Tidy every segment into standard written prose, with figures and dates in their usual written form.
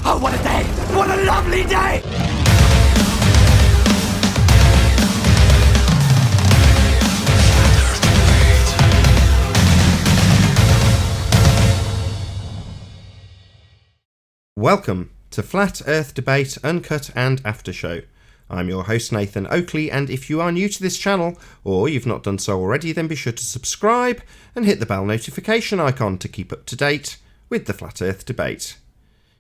Oh, what a day! What a lovely day! Welcome to Flat Earth Debate, Uncut and After Show. I'm your host Nathan Oakley, and if you are new to this channel, or you've not done so already, then be sure to subscribe and hit the bell notification icon to keep up to date with the Flat Earth Debate.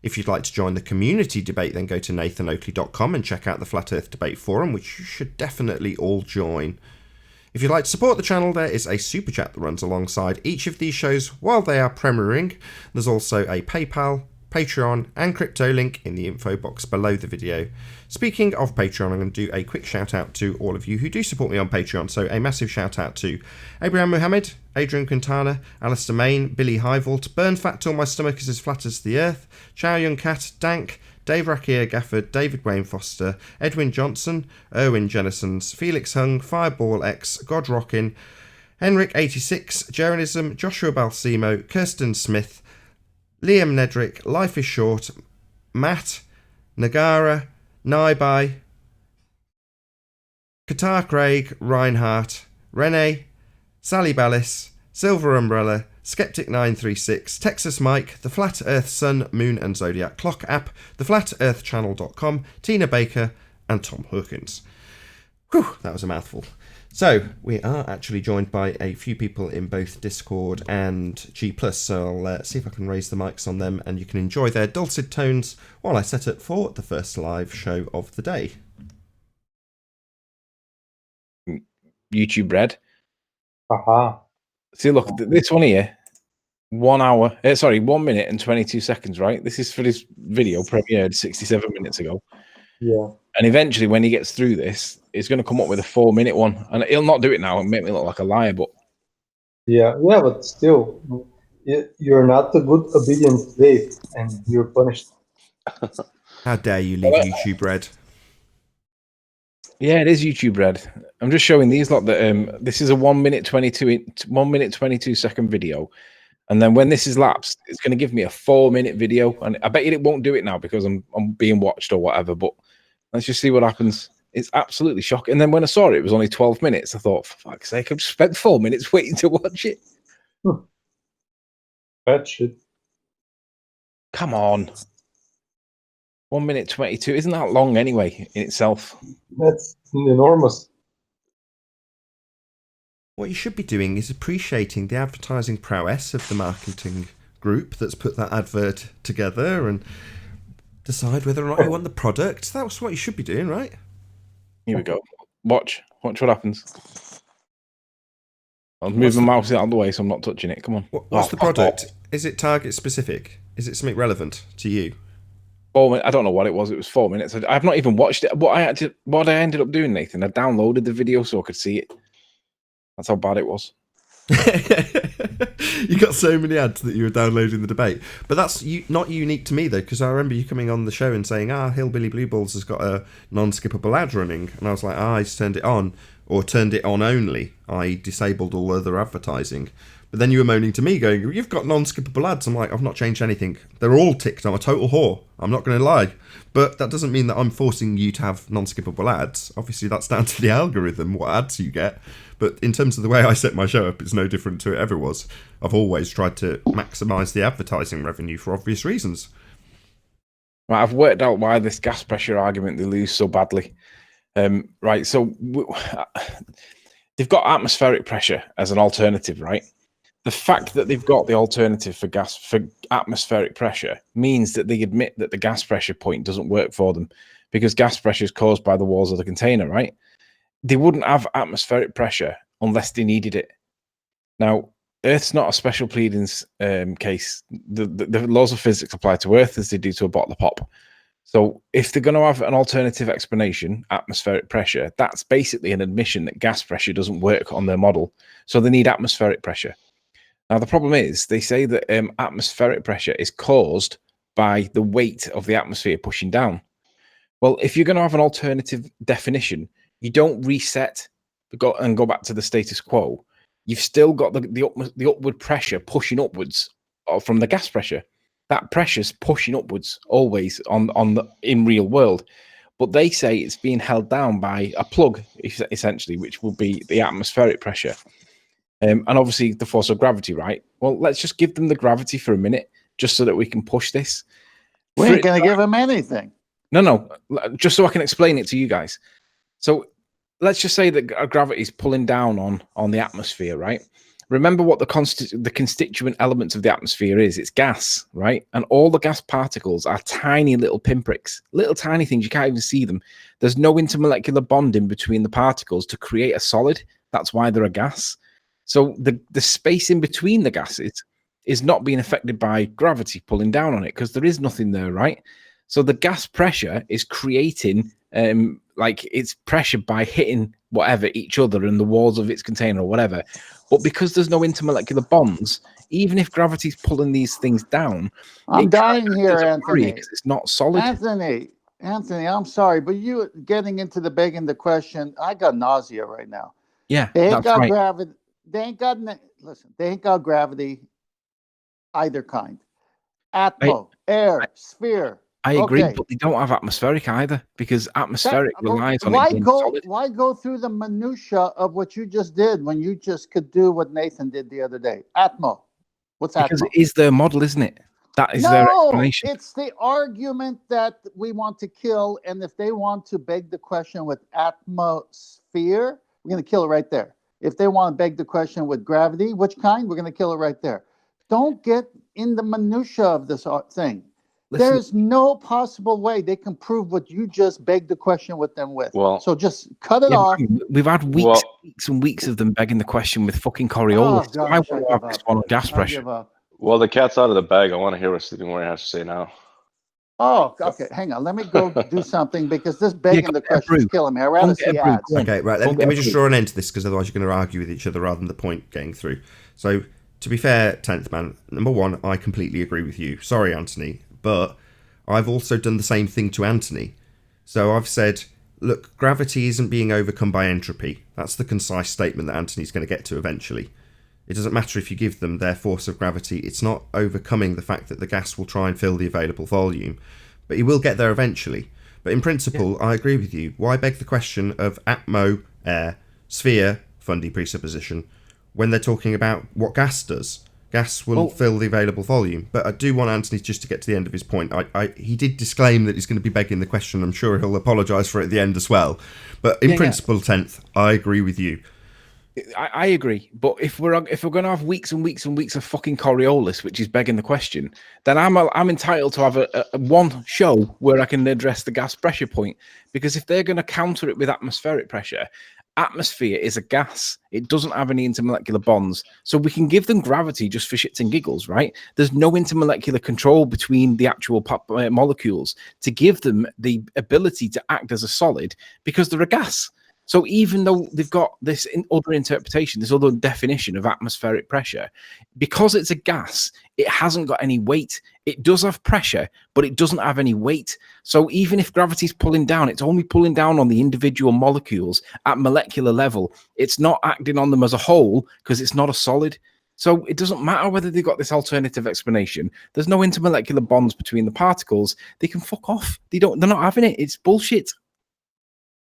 If you'd like to join the community debate, then go to nathanoakley.com and check out the Flat Earth Debate forum, which you should definitely all join. If you'd like to support the channel, there is a super chat that runs alongside each of these shows while they are premiering. There's also a PayPal, Patreon and crypto link in the info box below the video. Speaking of Patreon, I'm going to do a quick shout out to all of you who do support me on Patreon. So a massive shout out to Abraham Muhammad, Adrian Quintana, Alistair Main, Billy Highvault, Burn Fat Till My Stomach Is As Flat As the Earth, Chow Young Cat, Dank, Dave Rakier Gafford, David Wayne Foster, Edwin Johnson, Erwin Jennisons, Felix Hung, Fireball X, God Rockin, Henrik86, Jeranism, Joshua Balsimo, Kirsten Smith, Liam Nedrick, Life is Short, Matt, Nagara, Naibai, Qatar Craig, Reinhardt, Renee, Sally Ballis, Silver Umbrella, Skeptic936, Texas Mike, The Flat Earth Sun, Moon and Zodiac Clock App, TheFlatEarthChannel.com, Tina Baker and Tom Hawkins. Whew, that was a mouthful. So, we are actually joined by a few people in both Discord and G+, so I'll see if I can raise the mics on them and you can enjoy their dulcet tones while I set it for the first live show of the day. YouTube Red. Aha. See, look, this one here, 1 minute and 22 seconds, right? This is for this video premiered 67 minutes ago. Yeah. And eventually, when he gets through this, it's going to come up with a 4-minute one. And he'll not do it now and make me look like a liar, but... Yeah, but still, you're not a good obedient slave, and you're punished. How dare you leave YouTube Red? Yeah, it is YouTube Red. I'm just showing these lot that this is a 1 minute 22 second video. And then when this is lapsed, it's going to give me a 4-minute video. And I bet you it won't do it now because I'm being watched or whatever. But let's just see what happens. It's absolutely shocking. And then when I saw it, it was only 12 minutes. I thought, for fuck's sake, I've just spent 4 minutes waiting to watch it. Bad shit. Come on. 1 minute 22. Isn't that long anyway in itself? That's enormous. What you should be doing is appreciating the advertising prowess of the marketing group that's put that advert together and decide whether or not you want the product. That's what you should be doing, right? Here we go. Watch what happens. I'll move my mouse out of the way so I'm not touching it. Come on. What's the product? Is it target specific? Is it something relevant to you? 4 minutes. I don't know what it was. It was 4 minutes. I've not even watched it. What I ended up doing, Nathan, I downloaded the video so I could see it. That's how bad it was. You got so many ads that you were downloading the debate. But that's not unique to me, though, because I remember you coming on the show and saying, Hillbilly Blue Balls has got a non-skippable ad running. And I was like, he's turned it on, or turned it on only. I disabled all other advertising. But then you were moaning to me, going, you've got non-skippable ads. I'm like, I've not changed anything. They're all ticked. I'm a total whore. I'm not going to lie. But that doesn't mean that I'm forcing you to have non-skippable ads. Obviously, that's down to the algorithm, what ads you get. But in terms of the way I set my show up, it's no different to it ever was. I've always tried to maximise the advertising revenue for obvious reasons. Right, I've worked out why this gas pressure argument they lose so badly. Right, so they've got atmospheric pressure as an alternative, right? The fact that they've got the alternative for atmospheric pressure means that they admit that the gas pressure point doesn't work for them because gas pressure is caused by the walls of the container, right? They wouldn't have atmospheric pressure unless they needed it. Now, Earth's not a special pleadings case. The laws of physics apply to Earth as they do to a bottle of pop. So if they're going to have an alternative explanation, atmospheric pressure, that's basically an admission that gas pressure doesn't work on their model. So they need atmospheric pressure. Now, the problem is they say that atmospheric pressure is caused by the weight of the atmosphere pushing down. Well, if you're going to have an alternative definition, you don't reset and go back to the status quo. You've still got the upward pressure pushing upwards from the gas pressure. that pressure's pushing upwards always in real world. But they say it's being held down by a plug, essentially, which will be the atmospheric pressure. And obviously the force of gravity, right? Well, let's just give them the gravity for a minute, just so that we can push this. We ain't going to give them anything. No, just so I can explain it to you guys. So let's just say that gravity is pulling down on the atmosphere, right? Remember what the constituent elements of the atmosphere is. It's gas, right? And all the gas particles are tiny little pinpricks, little tiny things. You can't even see them. There's no intermolecular bonding between the particles to create a solid. That's why they're a gas. So the space in between the gases is not being affected by gravity pulling down on it because there is nothing there, right? So the gas pressure is creating like it's pressure by hitting whatever each other and the walls of its container or whatever. But because there's no intermolecular bonds, even if gravity's pulling these things down, I'm dying here, Anthony. Because it's not solid. Anthony, I'm sorry, but you getting into the begging the question. I got nausea right now. Yeah, they ain't that's got right. gravity. They ain't got they ain't got gravity either kind. Atmo, air, sphere. I agree, but they don't have atmospheric either because atmospheric relies on it being solid. Why go through the minutia of what you just did when you just could do what Nathan did the other day? Atmo. What's Atmo? Because Atmo? it is their model, isn't it? That is their explanation. It's the argument that we want to kill, and if they want to beg the question with atmosphere, we're going to kill it right there. If they want to beg the question with gravity, which kind? We're going to kill it right there. Don't get in the minutia of this thing. Listen, there's no possible way they can prove what you just begged the question with them with. Well, so just cut it off. We've had weeks and weeks of them begging the question with fucking Coriolis. Oh, I want to have this one on gas pressure. Well, the cat's out of the bag. I want to hear what Sleeping Warrior has to say now. Oh, okay. Hang on. Let me go do something because this begging the question is killing me. I'd rather see ads. Okay, right. Let me just draw an end to this because otherwise you're going to argue with each other rather than the point getting through. So, to be fair, 10th man, number one, I completely agree with you. Sorry, Anthony, but I've also done the same thing to Anthony. So I've said, look, gravity isn't being overcome by entropy. That's the concise statement that Anthony's going to get to eventually. It doesn't matter if you give them their force of gravity. It's not overcoming the fact that the gas will try and fill the available volume. But he will get there eventually. But in principle, I agree with you. Why beg the question of atmo, air, sphere, fundy presupposition, when they're talking about what gas does? Gas will fill the available volume. But I do want Anthony just to get to the end of his point. He did disclaim that he's going to be begging the question. I'm sure he'll apologise for it at the end as well. But in principle, 10th, I agree with you. I agree, but if we're going to have weeks and weeks and weeks of fucking Coriolis, which is begging the question, then I'm entitled to have a one show where I can address the gas pressure point. Because if they're going to counter it with atmospheric pressure, atmosphere is a gas. It doesn't have any intermolecular bonds, so we can give them gravity just for shits and giggles, right? There's no intermolecular control between the actual molecules to give them the ability to act as a solid because they're a gas. So even though they've got this other interpretation, this other definition of atmospheric pressure, because it's a gas, it hasn't got any weight. It does have pressure, but it doesn't have any weight. So even if gravity's pulling down, it's only pulling down on the individual molecules at molecular level. It's not acting on them as a whole because it's not a solid. So it doesn't matter whether they've got this alternative explanation. There's no intermolecular bonds between the particles. They can fuck off. They're not having it. It's bullshit.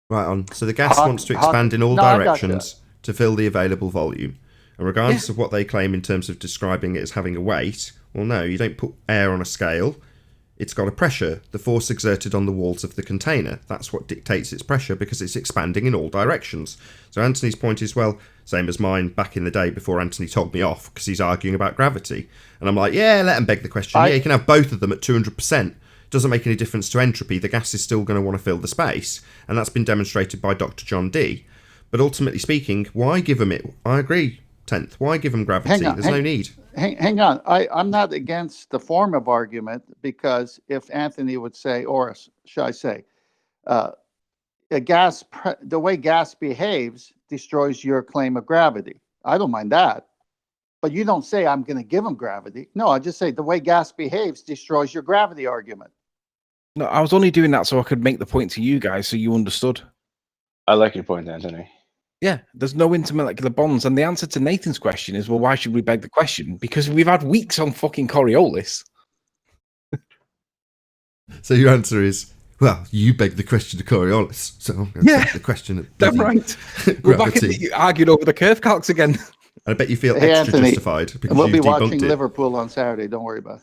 Right on. So the gas wants to expand in all directions to fill the available volume. And regardless of what they claim in terms of describing it as having a weight, well, no, you don't put air on a scale. It's got a pressure, the force exerted on the walls of the container. That's what dictates its pressure because it's expanding in all directions. So Anthony's point is, well, same as mine back in the day before Anthony told me off because he's arguing about gravity. And I'm like, yeah, let him beg the question. Yeah, you can have both of them at 200%. Doesn't make any difference to entropy. The gas is still going to want to fill the space, and that's been demonstrated by Dr. John D. But ultimately speaking, why give them it? I agree, 10th. Why give them gravity? There's no need. Hang on. I'm not against the form of argument because if Anthony would say, or should I say, the way gas behaves destroys your claim of gravity. I don't mind that. But you don't say I'm going to give them gravity. No, I just say the way gas behaves destroys your gravity argument. No, I was only doing that so I could make the point to you guys so you understood. I like your point, Anthony. Yeah, there's no intermolecular bonds. And the answer to Nathan's question is, well, why should we beg the question? Because we've had weeks on fucking Coriolis. So your answer is, well, you begged the question to Coriolis, so I'm going to take the question at Damn bloody right. We're back at gravity. arguing over the curve calcs again. I bet you feel Hey, extra Anthony, justified because we'll you be watching debunked it. Liverpool on Saturday. Don't worry about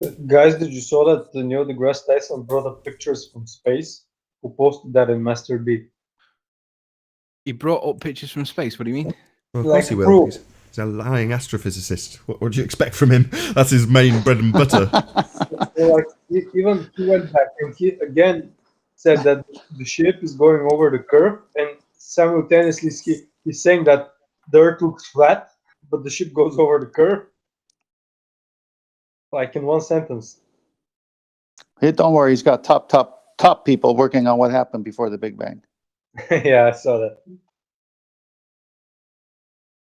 it. Guys, did you saw that the Neil deGrasse Tyson brought up pictures from space? Who posted that in Master B? He brought up pictures from space. What do you mean? Well, of Like course he will. proof. He's a lying astrophysicist. What do you expect from him? That's his main bread and butter. So, like, even he went back and he again said that the ship is going over the curve, and simultaneously he's saying that the Earth looks flat, but the ship goes over the curve. Like in one sentence. Hey, don't worry, he's got top people working on what happened before the Big Bang. Yeah, I saw that.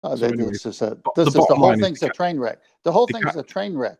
Oh, So anyway, this is the bottom whole line is thing's a train wreck. The whole they thing is a train wreck.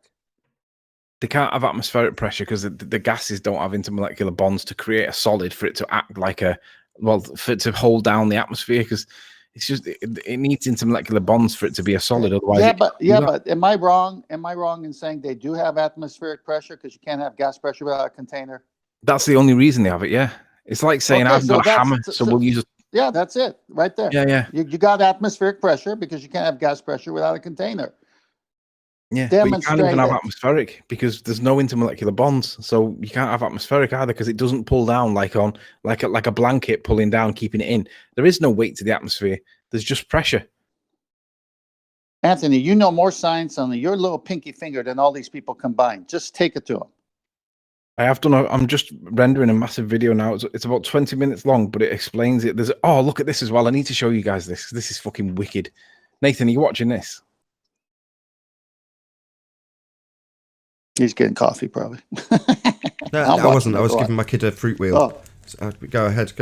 They can't have atmospheric pressure because the gases don't have intermolecular bonds to create a solid for it to act like for it to hold down the atmosphere, because it's just it needs intermolecular bonds for it to be a solid. Otherwise, but am I wrong? Am I wrong in saying they do have atmospheric pressure because you can't have gas pressure without a container? that's the only reason they have it. Yeah, it's like saying Okay, I've so got a that's- hammer, so we'll use. Yeah, that's it, right there. Yeah. You got atmospheric pressure because you can't have gas pressure without a container. Yeah, but you can't even Demonstrate have it. atmospheric because there's no intermolecular bonds. So you can't have atmospheric either because it doesn't pull down like a blanket pulling down, keeping it in. There is no weight to the atmosphere. There's just pressure. Anthony, you know more science on your little pinky finger than all these people combined. Just take it to them. I have done. I'm just rendering a massive video now. It's about 20 minutes long, but it explains it. Look at this as well. I need to show you guys this. This is fucking wicked. Nathan, are you watching this? He's getting coffee, probably. No, I wasn't. I was giving my kid a fruit wheel. Oh. So, go ahead.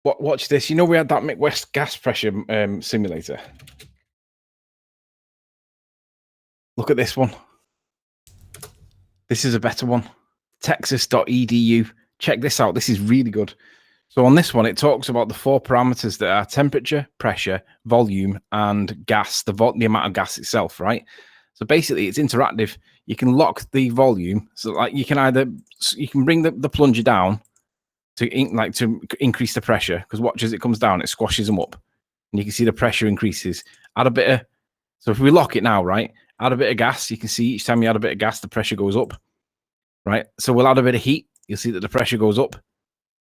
Watch this. You know we had that Midwest gas pressure simulator. Look at this one. This is a better one. Texas.edu. Check this out. This is really good. So on this one, it talks about the 4 parameters that are temperature, pressure, volume, and gas, the amount of gas itself, right? So basically, it's interactive. You can lock the volume. So like you can bring the plunger down to increase the pressure, because watch as it comes down, it squashes them up. And you can see the pressure increases. So if we lock it now, right? Add a bit of gas. You can see each time you add a bit of gas, the pressure goes up, right? So we'll add a bit of heat. You'll see that the pressure goes up.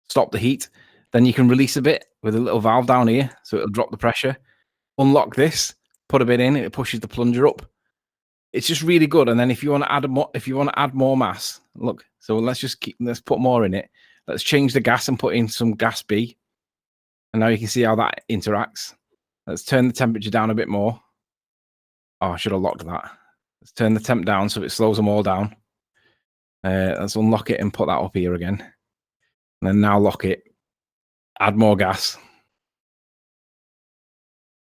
Stop the heat. Then you can release a bit with a little valve down here, so it'll drop the pressure. Unlock this, put a bit in, it pushes the plunger up. It's just really good. And then if you want to add more mass, look. So let's put more in it. Let's change the gas and put in some gas B. And now you can see how that interacts. Let's turn the temperature down a bit more. Oh, I should have locked that. Let's turn the temp down so it slows them all down. Let's unlock it and put that up here again. And then now lock it. Add more gas.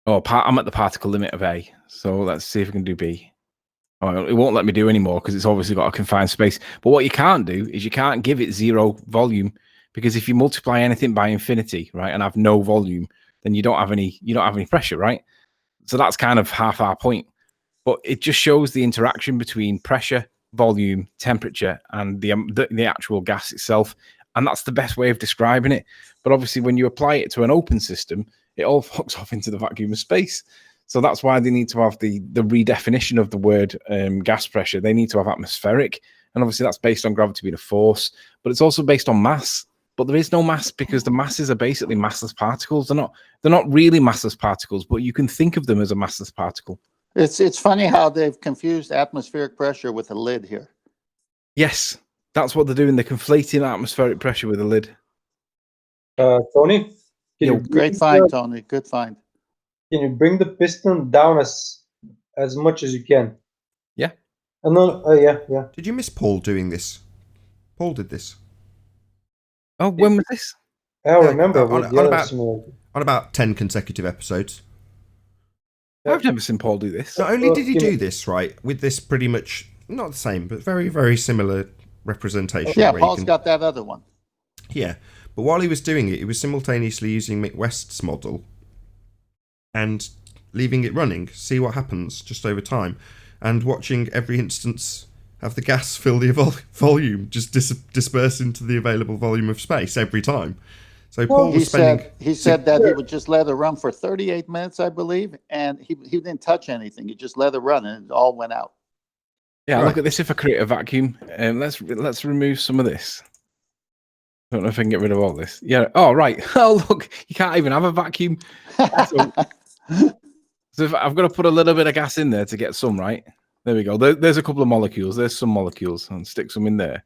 I'm at the particle limit of A. So let's see if we can do B. Oh, it won't let me do anymore because it's obviously got a confined space. But what you can't do is you can't give it 0 volume, because if you multiply anything by infinity, right, and have no volume, then you don't have any pressure, right? So that's kind of half our point. But it just shows the interaction between pressure, volume, temperature, and the actual gas itself. And that's the best way of describing it. But obviously, when you apply it to an open system, it all fucks off into the vacuum of space. So that's why they need to have the redefinition of the word gas pressure. They need to have atmospheric. And obviously, that's based on gravity being a force. But it's also based on mass. But there is no mass because the masses are basically massless particles. They're not really massless particles, but you can think of them as a massless particle. It's funny how they've confused atmospheric pressure with a lid here. Yes, that's what they're doing. They're conflating atmospheric pressure with a lid. Tony? Great find, Tony. Good find. Can you bring the piston down as much as you can? Yeah. Yeah. Did you miss Paul doing this? Paul did this. Oh, when was this? I remember. On about 10 consecutive episodes. I've never seen Paul do this. Not only did he do this, right, with this pretty much, not the same, but very, very similar representation. Yeah, Paul's got that other one. Yeah, but while he was doing it, he was simultaneously using McWest's model and leaving it running, see what happens just over time, and watching every instance have the gas fill the volume, just disperse into the available volume of space every time. So Paul was spending... He said that he would just let it run for 38 minutes, I believe, and he didn't touch anything. He just let it run, and it all went out. Yeah, Right. look at this. If I create a vacuum, let's remove some of this. I don't know if I can get rid of all this. Yeah. Oh, right. Oh, look, you can't even have a vacuum. So if I've got to put a little bit of gas in there to get some, right? There we go. There's a couple of molecules. There's some molecules, and stick some in there.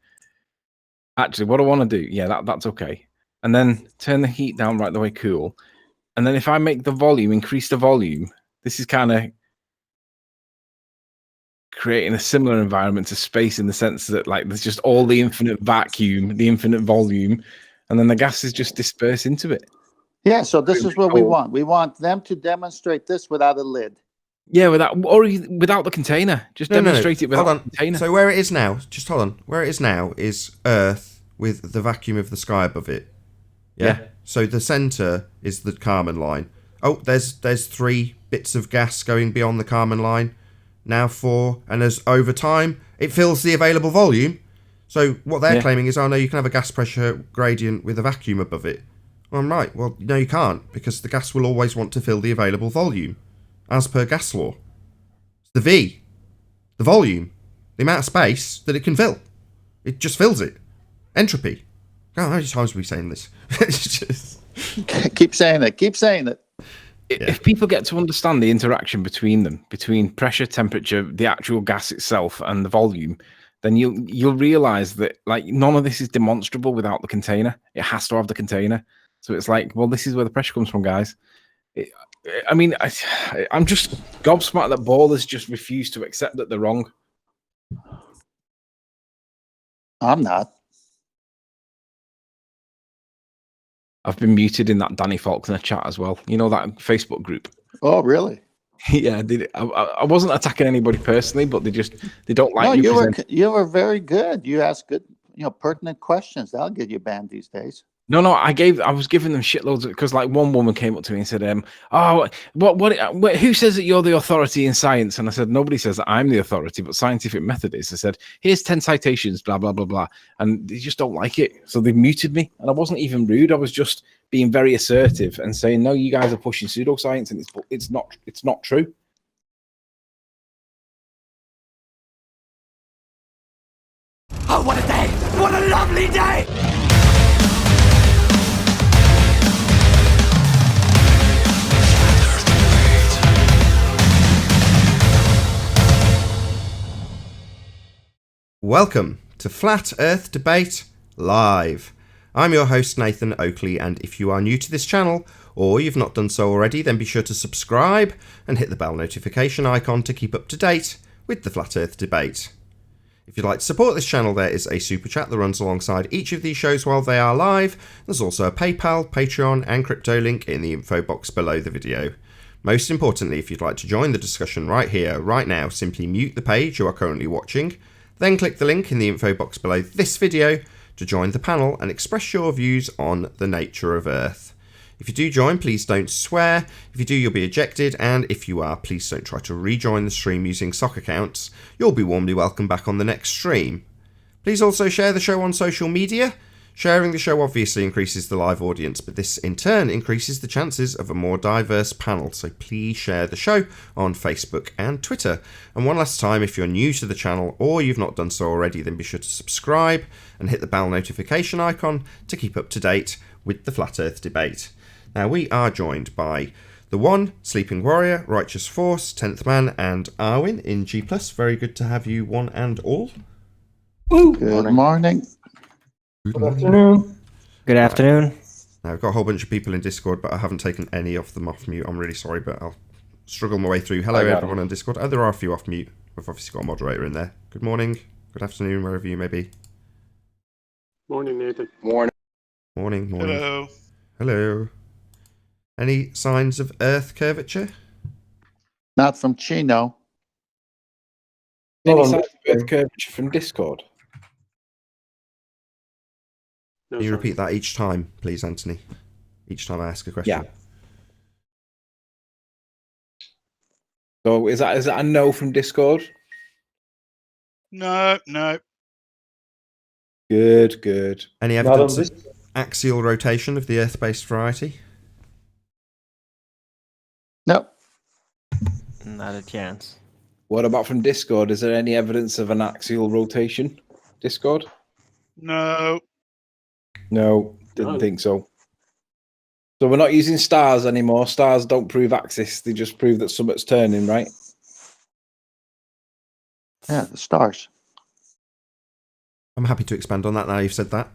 Actually, what I want to do, yeah, that's okay. And then turn the heat down right the way cool. And then if I make the volume, increase the volume, this is kind of creating a similar environment to space in the sense that like there's just all the infinite vacuum, the infinite volume, and then the gases just disperse into it. Yeah, so this is what we want. We want them to demonstrate this without a lid. Yeah, without the container. Just demonstrate it without the container. So where it is now, just hold on. Where it is now is Earth with the vacuum of the sky above it. Yeah. So the center is the Kármán line. Oh, there's 3 bits of gas going beyond the Kármán line. Now 4, and as over time it fills the available volume. So what they're claiming is, oh no, you can have a gas pressure gradient with a vacuum above it. Well, I'm right. Well, no, you can't, because the gas will always want to fill the available volume, as per gas law. It's the V, the volume, the amount of space that it can fill. It just fills it. Entropy. God, how many times are we saying this? It's just... Keep saying it. Keep saying it. If people get to understand the interaction between them, between pressure, temperature, the actual gas itself, and the volume, then you'll realize that like none of this is demonstrable without the container. It has to have the container. So it's like, well, this is where the pressure comes from, guys. I'm just gobsmacked that ballers just refuse to accept that they're wrong. I'm not. I've been muted in that Danny Faulkner chat as well. You know, that Facebook group. Oh, really? Yeah, I wasn't attacking anybody personally, but they don't like. No, you were very good. You asked good, pertinent questions. That'll get you banned these days. No, I was giving them shitloads because like one woman came up to me and said, who says that you're the authority in science? And I said, nobody says that I'm the authority, but scientific method is. I said, here's 10 citations, blah, blah, blah, blah. And they just don't like it. So they've muted me. And I wasn't even rude. I was just being very assertive and saying, no, you guys are pushing pseudoscience and it's not true. Oh, what a day! What a lovely day! Welcome to Flat Earth Debate Live. I'm your host Nathan Oakley, and if you are new to this channel, or you've not done so already, then be sure to subscribe and hit the bell notification icon to keep up to date with the Flat Earth Debate. If you'd like to support this channel, there is a super chat that runs alongside each of these shows while they are live. There's also a PayPal, Patreon and crypto link in the info box below the video. Most importantly, if you'd like to join the discussion right here, right now, simply mute the page you are currently watching. Then click the link in the info box below this video to join the panel and express your views on the nature of Earth. If you do join, please don't swear. If you do, you'll be ejected. And if you are, please don't try to rejoin the stream using sock accounts. You'll be warmly welcome back on the next stream. Please also share the show on social media. Sharing the show obviously increases the live audience, but this in turn increases the chances of a more diverse panel. So please share the show on Facebook and Twitter. And one last time, if you're new to the channel or you've not done so already, then be sure to subscribe and hit the bell notification icon to keep up to date with the Flat Earth Debate. Now we are joined by the One, Sleeping Warrior, Righteous Force, 10th Man and Arwin in G+. Very good to have you one and all. Good morning. Good afternoon. Good afternoon. Now, I've got a whole bunch of people in Discord, but I haven't taken any of them off mute. I'm really sorry, but I'll struggle my way through. Hello, everyone on Discord. Oh, there are a few off mute. We've obviously got a moderator in there. Good morning, good afternoon, wherever you may be. Morning, Nathan. Morning. Morning. Hello. Hello. Any signs of Earth curvature? Not from Chino. Any signs of Earth curvature from Discord? No, Can you sorry. repeat that each time, please, Anthony? Each time I ask a question. Yeah. So is that a no from Discord? No. Good. Any Not evidence on of this. axial rotation of the Earth-based variety? No. Not a chance. What about from Discord? Is there any evidence of an axial rotation? Discord? No. No, didn't No. think so. So we're not using stars anymore. Stars don't prove axis; they just prove that something's turning, right? Yeah, the stars. I'm happy to expand on that now you've said that.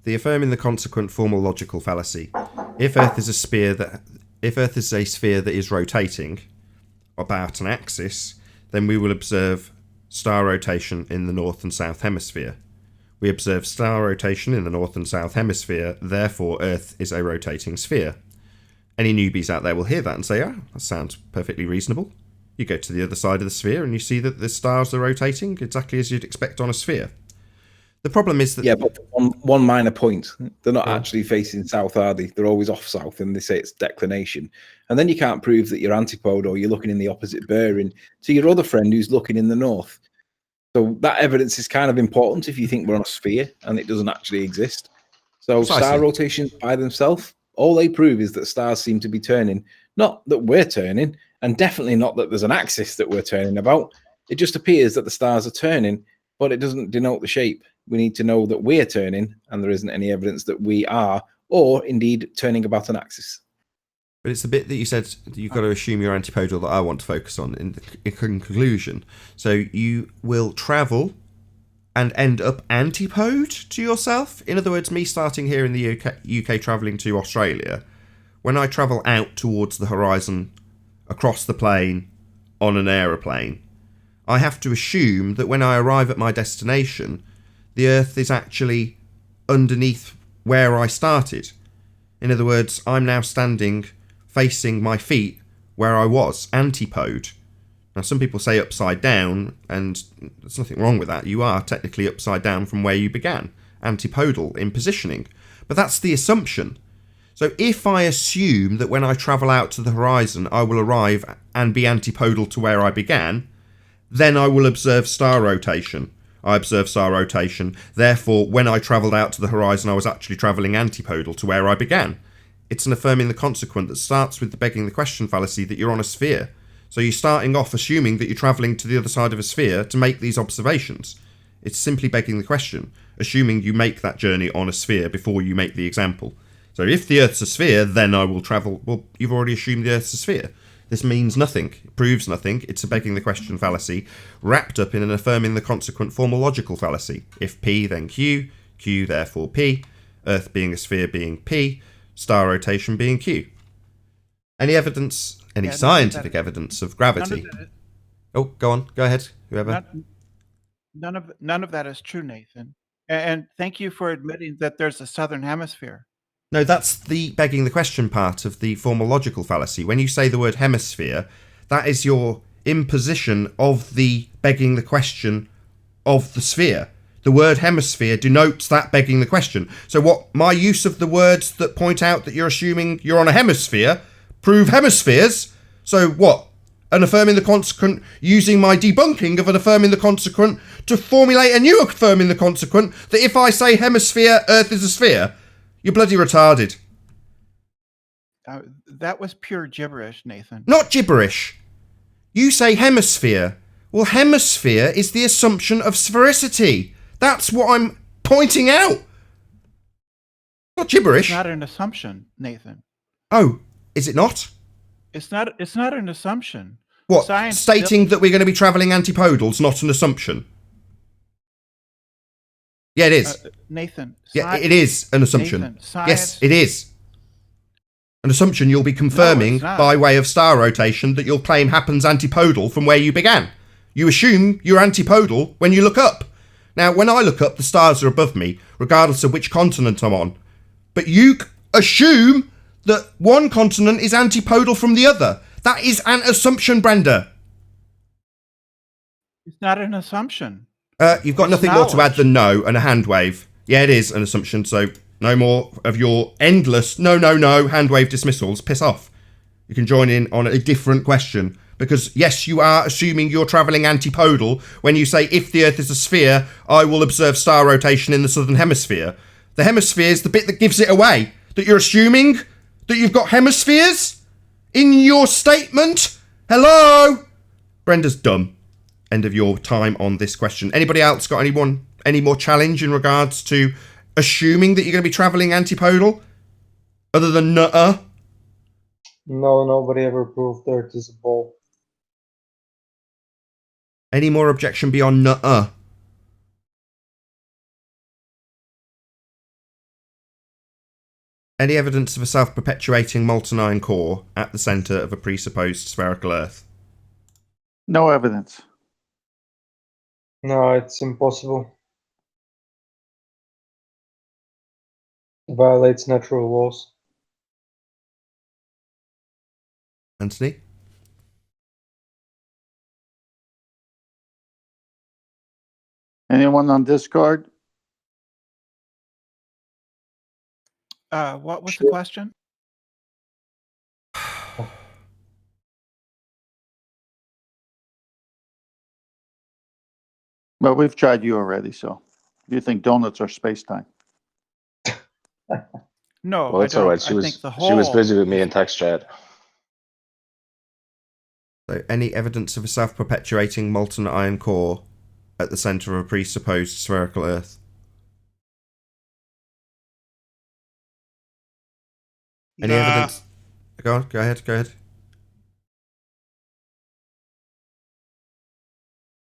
The affirming the consequent formal logical fallacy. If Earth is a sphere that is rotating about an axis, then we will observe star rotation in the north and south hemisphere. We observe star rotation in the north and south hemisphere, therefore Earth is a rotating sphere. Any newbies out there will hear that and say, that sounds perfectly reasonable. You go to the other side of the sphere and you see that the stars are rotating exactly as you'd expect on a sphere. The problem is that... Yeah, but one minor point. They're not actually facing south, are they? They're always off south, and they say it's declination. And then you can't prove that you're antipode or you're looking in the opposite bearing to your other friend who's looking in the north. So that evidence is kind of important if you think we're on a sphere and it doesn't actually exist. So Precisely. star rotations by themselves, all they prove is that stars seem to be turning. Not that we're turning, and definitely not that there's an axis that we're turning about. It just appears that the stars are turning, but it doesn't denote the shape. We need to know that we're turning, and there isn't any evidence that we are, or indeed turning about an axis. But it's the bit that you said that you've got to assume you're antipodal that I want to focus on in conclusion. So you will travel and end up antipode to yourself? In other words, me starting here in the UK travelling to Australia, when I travel out towards the horizon, across the plane, on an aeroplane, I have to assume that when I arrive at my destination, the Earth is actually underneath where I started. In other words, I'm now standing facing my feet where I was, antipode. Now, some people say upside down, and there's nothing wrong with that. You are technically upside down from where you began, antipodal in positioning. But that's the assumption. So if I assume that when I travel out to the horizon, I will arrive and be antipodal to where I began, then I will observe star rotation. I observe star rotation. Therefore, when I travelled out to the horizon, I was actually travelling antipodal to where I began. It's an affirming the consequent that starts with the begging the question fallacy that you're on a sphere. So you're starting off assuming that you're travelling to the other side of a sphere to make these observations. It's simply begging the question, assuming you make that journey on a sphere before you make the example. So if the Earth's a sphere, then I will travel... Well, you've already assumed the Earth's a sphere. This means nothing. It proves nothing. It's a begging the question fallacy wrapped up in an affirming the consequent formal logical fallacy. If P, then Q, Q therefore P, Earth being a sphere being P, star rotation being Q. Any evidence, any scientific evidence of gravity? Oh, go on. Go ahead, whoever. None of that is true, Nathan. And thank you for admitting that there's a southern hemisphere. No, that's the begging the question part of the formal logical fallacy. When you say the word hemisphere, that is your imposition of the begging the question of the sphere. The word hemisphere denotes that begging the question. So what my use of the words that point out that you're assuming you're on a hemisphere prove hemispheres. So what? An affirming the consequent using my debunking of an affirming the consequent to formulate a new affirming the consequent that if I say hemisphere, Earth is a sphere. You're bloody retarded. That was pure gibberish, Nathan. Not gibberish. You say hemisphere. Well, hemisphere is the assumption of sphericity. That's what I'm pointing out. Not gibberish. It's not an assumption, Nathan. Oh, is it not? It's not an assumption. What? Stating that we're going to be travelling antipodal's not an assumption. Yeah, it is. Nathan. Yeah, it is an assumption. Nathan, yes, it is. An assumption you'll be confirming by way of star rotation that you'll claim happens antipodal from where you began. You assume you're antipodal when you look up. Now, when I look up, the stars are above me, regardless of which continent I'm on. But you assume that one continent is antipodal from the other. That is an assumption, Brenda. It's not an assumption. You've got nothing more to add than no and a hand wave. Yeah, it is an assumption, so no more of your endless no hand wave dismissals. Piss off. You can join in on a different question. Because, yes, you are assuming you're travelling antipodal when you say, if the Earth is a sphere, I will observe star rotation in the southern hemisphere. The hemisphere is the bit that gives it away. That you're assuming that you've got hemispheres in your statement? Hello? Brenda's dumb. End of your time on this question. Anybody else got any more challenge in regards to assuming that you're going to be travelling antipodal? Other than nuh-uh? No, nobody ever proved Earth is a ball. Any more objection beyond nuh-uh? Any evidence of a self-perpetuating molten iron core at the centre of a presupposed spherical Earth? No evidence. No, it's impossible. It violates natural laws. Anthony? Anyone on Discord? What was the question? Well, we've tried you already, so you think donuts are space-time. No, Well, I it's all don't. right. I think the whole. She was busy with me in text chat. So, any evidence of a self-perpetuating molten iron core at the centre of a presupposed spherical Earth? Any evidence? Go on, go ahead.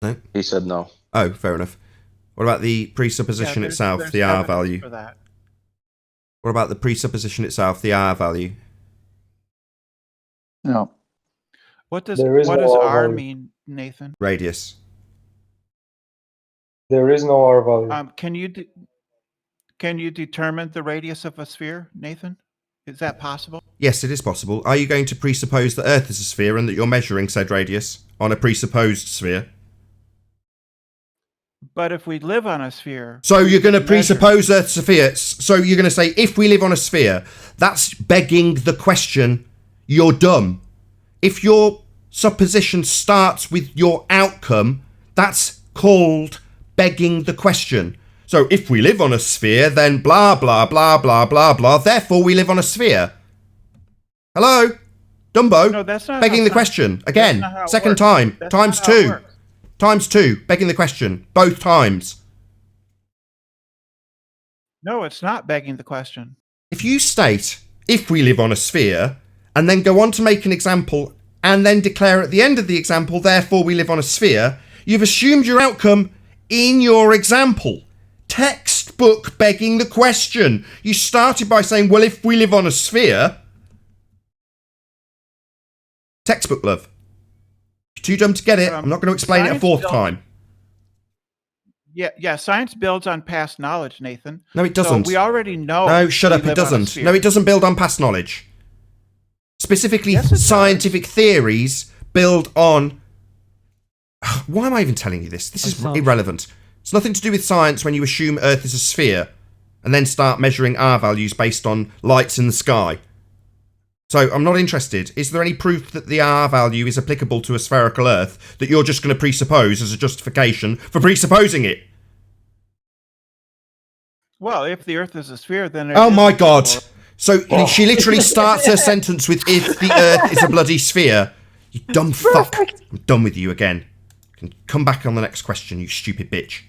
No? He said no. Oh, fair enough. What about the presupposition itself, there's the R evidence value? for that. What about the presupposition itself, the R value? No. What does There is what no does R R value. mean, Nathan? Radius. There is no R value. Can you determine the radius of a sphere, Nathan? Is that possible? Yes, it is possible. Are you going to presuppose that Earth is a sphere and that you're measuring said radius on a presupposed sphere? But if we live on a sphere, So you're going to measure- presuppose Earth's a sphere. So you're going to say, if we live on a sphere, that's begging the question, you're dumb. If your supposition starts with your outcome, that's called begging the question. So if we live on a sphere, then blah, blah, blah, blah, blah, blah, therefore we live on a sphere. Hello? Dumbo? No, that's not begging how the science- question. Again, that's not how it second works. time, That's times not how it 2. works. Times 2, begging the question. Both times. No, it's not begging the question. If you state, if we live on a sphere, and then go on to make an example, and then declare at the end of the example, therefore we live on a sphere, you've assumed your outcome in your example. Textbook begging the question. You started by saying, well, if we live on a sphere. Textbook, love. You're too dumb to get it. I'm not going to explain it a science fourth don't- time. Yeah. Science builds on past knowledge, Nathan. No, it doesn't. So we already know. No, shut we up, it live on a doesn't. sphere. No, it doesn't build on past knowledge. Specifically, Yes, it does. scientific theories build on... Why am I even telling you this? This is irrelevant. It's nothing to do with science when you assume Earth is a sphere and then start measuring R values based on lights in the sky. So, I'm not interested. Is there any proof that the R value is applicable to a spherical Earth that you're just going to presuppose as a justification for presupposing it? Well, if the Earth is a sphere, then. Oh my God! So she literally starts her sentence with "if the Earth is a bloody sphere." You dumb fuck! I'm done with you again. You can come back on the next question, you stupid bitch.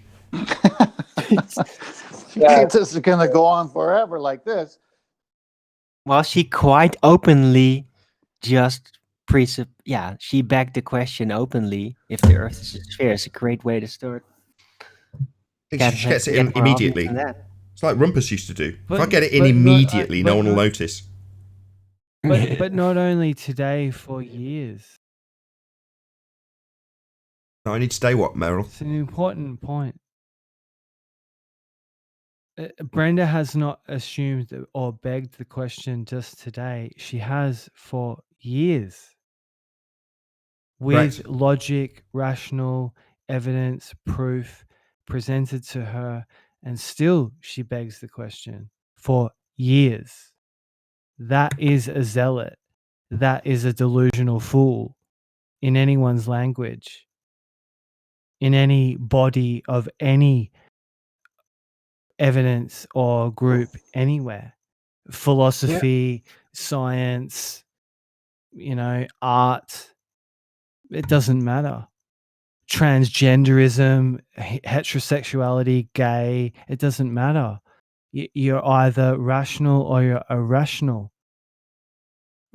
This is going to go on forever like this. Well, she quite openly just she begged the question openly. If the Earth is a sphere, it's a great way to start. I think she gets it in immediately. It's like Rumpus used to do. If I get it in immediately, no one will notice. But not only today, for years. No, I need to stay what, Meryl? It's an important point. Brenda has not assumed or begged the question just today. She has for years. With logic, rational evidence, proof presented to her, and still she begs the question for years. That is a zealot. that is a delusional fool in anyone's language, in any body of any evidence or group anywhere. Philosophy, science, art, it doesn't matter. Transgenderism, heterosexuality, gay, it doesn't matter. You're either rational or you're irrational.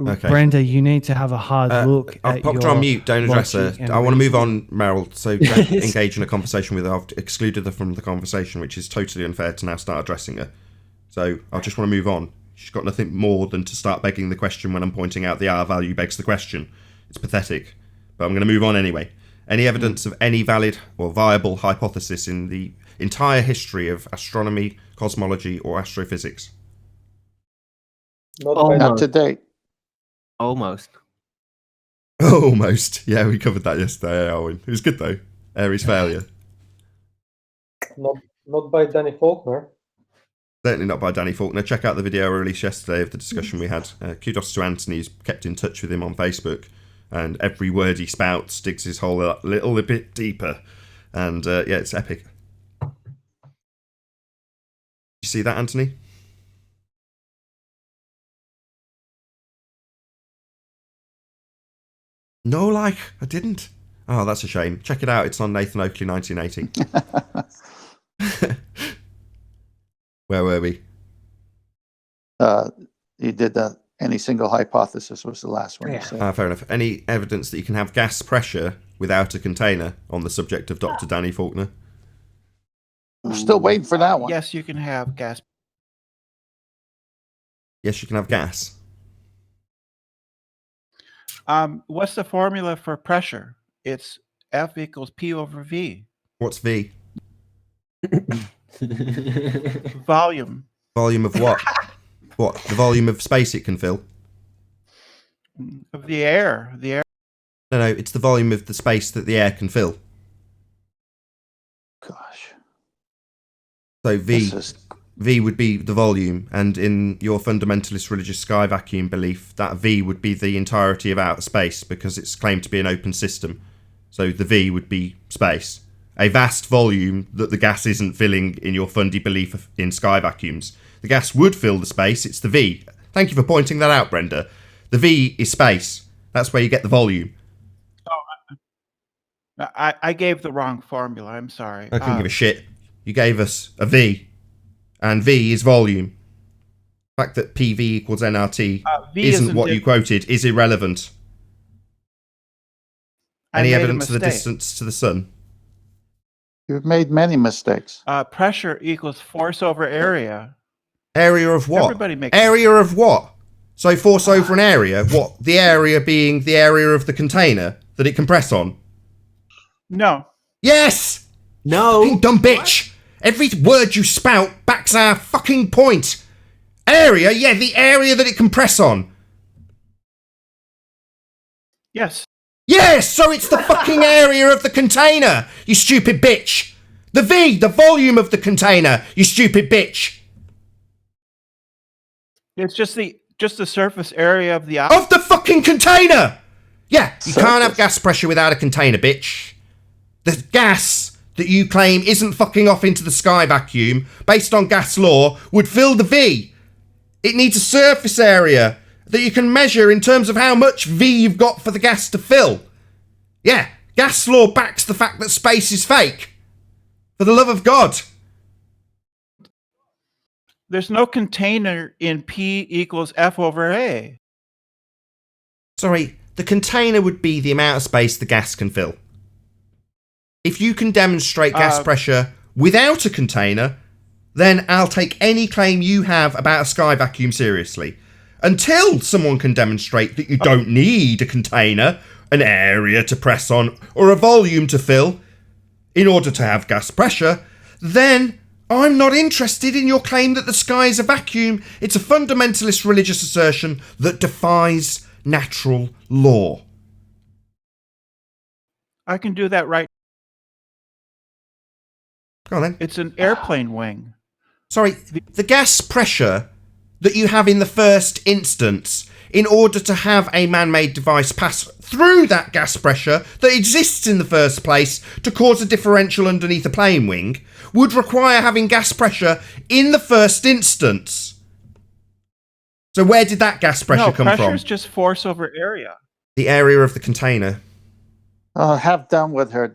Okay. Brenda, you need to have a hard look I've at popped your her on mute. Don't address her. logic and I want to move reasoning. on, Meryl. So don't engage in a conversation with her. I've excluded her from the conversation, which is totally unfair to now start addressing her. So I just want to move on. She's got nothing more than to start begging the question when I'm pointing out the R value begs the question. It's pathetic. But I'm going to move on anyway. Any evidence of any valid or viable hypothesis in the entire history of astronomy, cosmology, or astrophysics? Not to date. Almost. Almost. Yeah, we covered that yesterday, Alwyn. It was good though. Aries failure. Not by Danny Faulkner. Certainly not by Danny Faulkner. Check out the video I released yesterday of the discussion we had. Kudos to Anthony, who's kept in touch with him on Facebook. And every word he spouts digs his hole a little bit deeper. And yeah, it's epic. You see that, Anthony? No, like, I didn't. Oh, that's a shame. Check it out. It's on Nathan Oakley 1980. Where were we? You did that. Any single hypothesis was the last one you said. Fair enough. Any evidence that you can have gas pressure without a container on the subject of Dr. Danny Faulkner? I'm still waiting for that one. Yes, you can have gas. Yes, you can have gas. What's the formula for pressure? It's F equals P over V. What's V? Volume. Volume of what? What? The volume of space it can fill? Of the air. The air. No, it's the volume of the space that the air can fill. Gosh. So V would be the volume, and in your fundamentalist religious sky vacuum belief, that V would be the entirety of outer space because it's claimed to be an open system. So the V would be space. A vast volume that the gas isn't filling in your fundy belief in sky vacuums. The gas would fill the space, it's the V. Thank you for pointing that out, Brenda. The V is space. That's where you get the volume. I gave the wrong formula. I'm sorry. I couldn't give a shit. You gave us a V. And V is volume. The fact that PV equals nRT isn't what you quoted is irrelevant. Any evidence of the distance to the sun? You've made many mistakes. Pressure equals force over area. Area of what? Everybody makes area of what? So force over an area. What? The area being the area of the container that it can press on? No. Yes! No. Fucking dumb bitch! Every word you spout backs our fucking point. Area? Yeah, the area that it can press on. Yes. Yes, so it's the fucking area of the container, you stupid bitch. The V, the volume of the container, you stupid bitch. It's just the surface area of the Of the fucking container! Yeah, you can't have gas pressure without a container, bitch. The gas that you claim isn't fucking off into the sky vacuum, based on gas law, would fill the V. It needs a surface area that you can measure in terms of how much V you've got for the gas to fill. Yeah, gas law backs the fact that space is fake. For the love of God. There's no container in P equals F over A. Sorry, the container would be the amount of space the gas can fill. If you can demonstrate gas pressure without a container, then I'll take any claim you have about a sky vacuum seriously. Until someone can demonstrate that you don't need a container, an area to press on, or a volume to fill in order to have gas pressure, then I'm not interested in your claim that the sky is a vacuum. It's a fundamentalist religious assertion that defies natural law. I can do that right. Go on then. It's an airplane wing. Sorry, the gas pressure that you have in the first instance in order to have a man-made device pass through that gas pressure that exists in the first place to cause a differential underneath a plane wing would require having gas pressure in the first instance. So where did that gas pressure come pressure from? is just force over area. The area of the container. Oh, have done with her.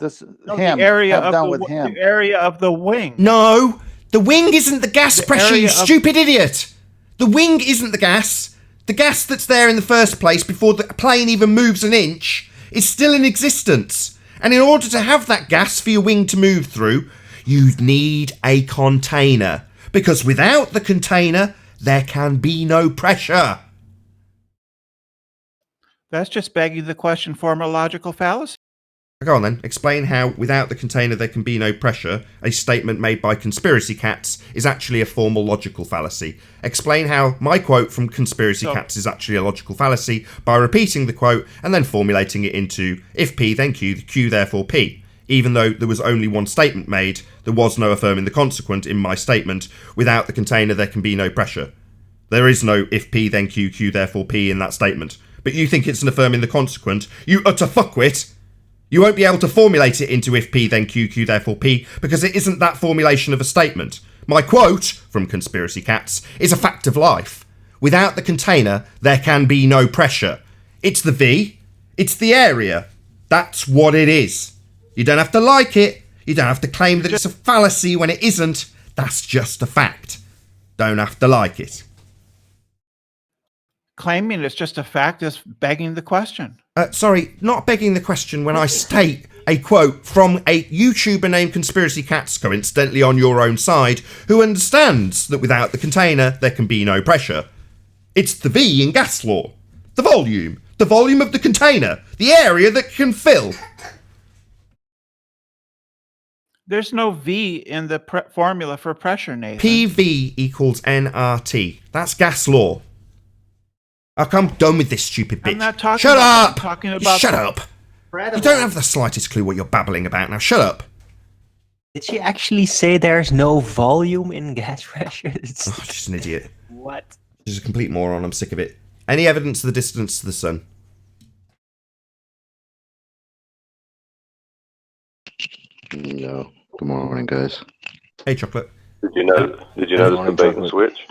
No, the area of the area of the wing. No, the wing isn't the gas pressure, you stupid idiot. The wing isn't the gas. The gas that's there in the first place before the plane even moves an inch is still in existence. And in order to have that gas for your wing to move through, you'd need a container. Because without the container, there can be no pressure. That's just begging the question for a logical fallacy. Go on then, explain how without the container there can be no pressure, a statement made by conspiracy cats is actually a formal logical fallacy. Explain how my quote from conspiracy cats is actually a logical fallacy by repeating the quote and then formulating it into if P then Q, Q therefore P. Even though there was only one statement made, there was no affirming the consequent in my statement. Without the container there can be no pressure. There is no if P then Q, Q therefore P in that statement. But you think it's an affirming the consequent, you utter fuckwit. You won't be able to formulate it into if P then Q, Q therefore P, because it isn't that formulation of a statement. My quote, from Conspiracy Cats, is a fact of life. Without the container, there can be no pressure. It's the V, it's the area. That's what it is. You don't have to like it, you don't have to claim that it's a fallacy when it isn't. That's just a fact. Don't have to like it. Claiming it's just a fact is begging the question. Sorry, not begging the question when I state a quote from a YouTuber named Conspiracy Cats, coincidentally on your own side, who understands that without the container there can be no pressure. It's the V in gas law. The volume of the container, the area that can fill. There's no V in the formula for pressure, Nathan. PV equals nRT. That's gas law. I'm done with this stupid bitch. I'm not talking Shut about up! that. I'm talking about Shut up! You don't have the slightest clue what you're babbling about now. Shut up. Did she actually say there's no volume in gas pressure? Just an idiot. What? She's a complete moron. I'm sick of it. Any evidence of the distance to the sun? No. Good morning, guys. Hey, Chocolate. Did you know this is bait and switch?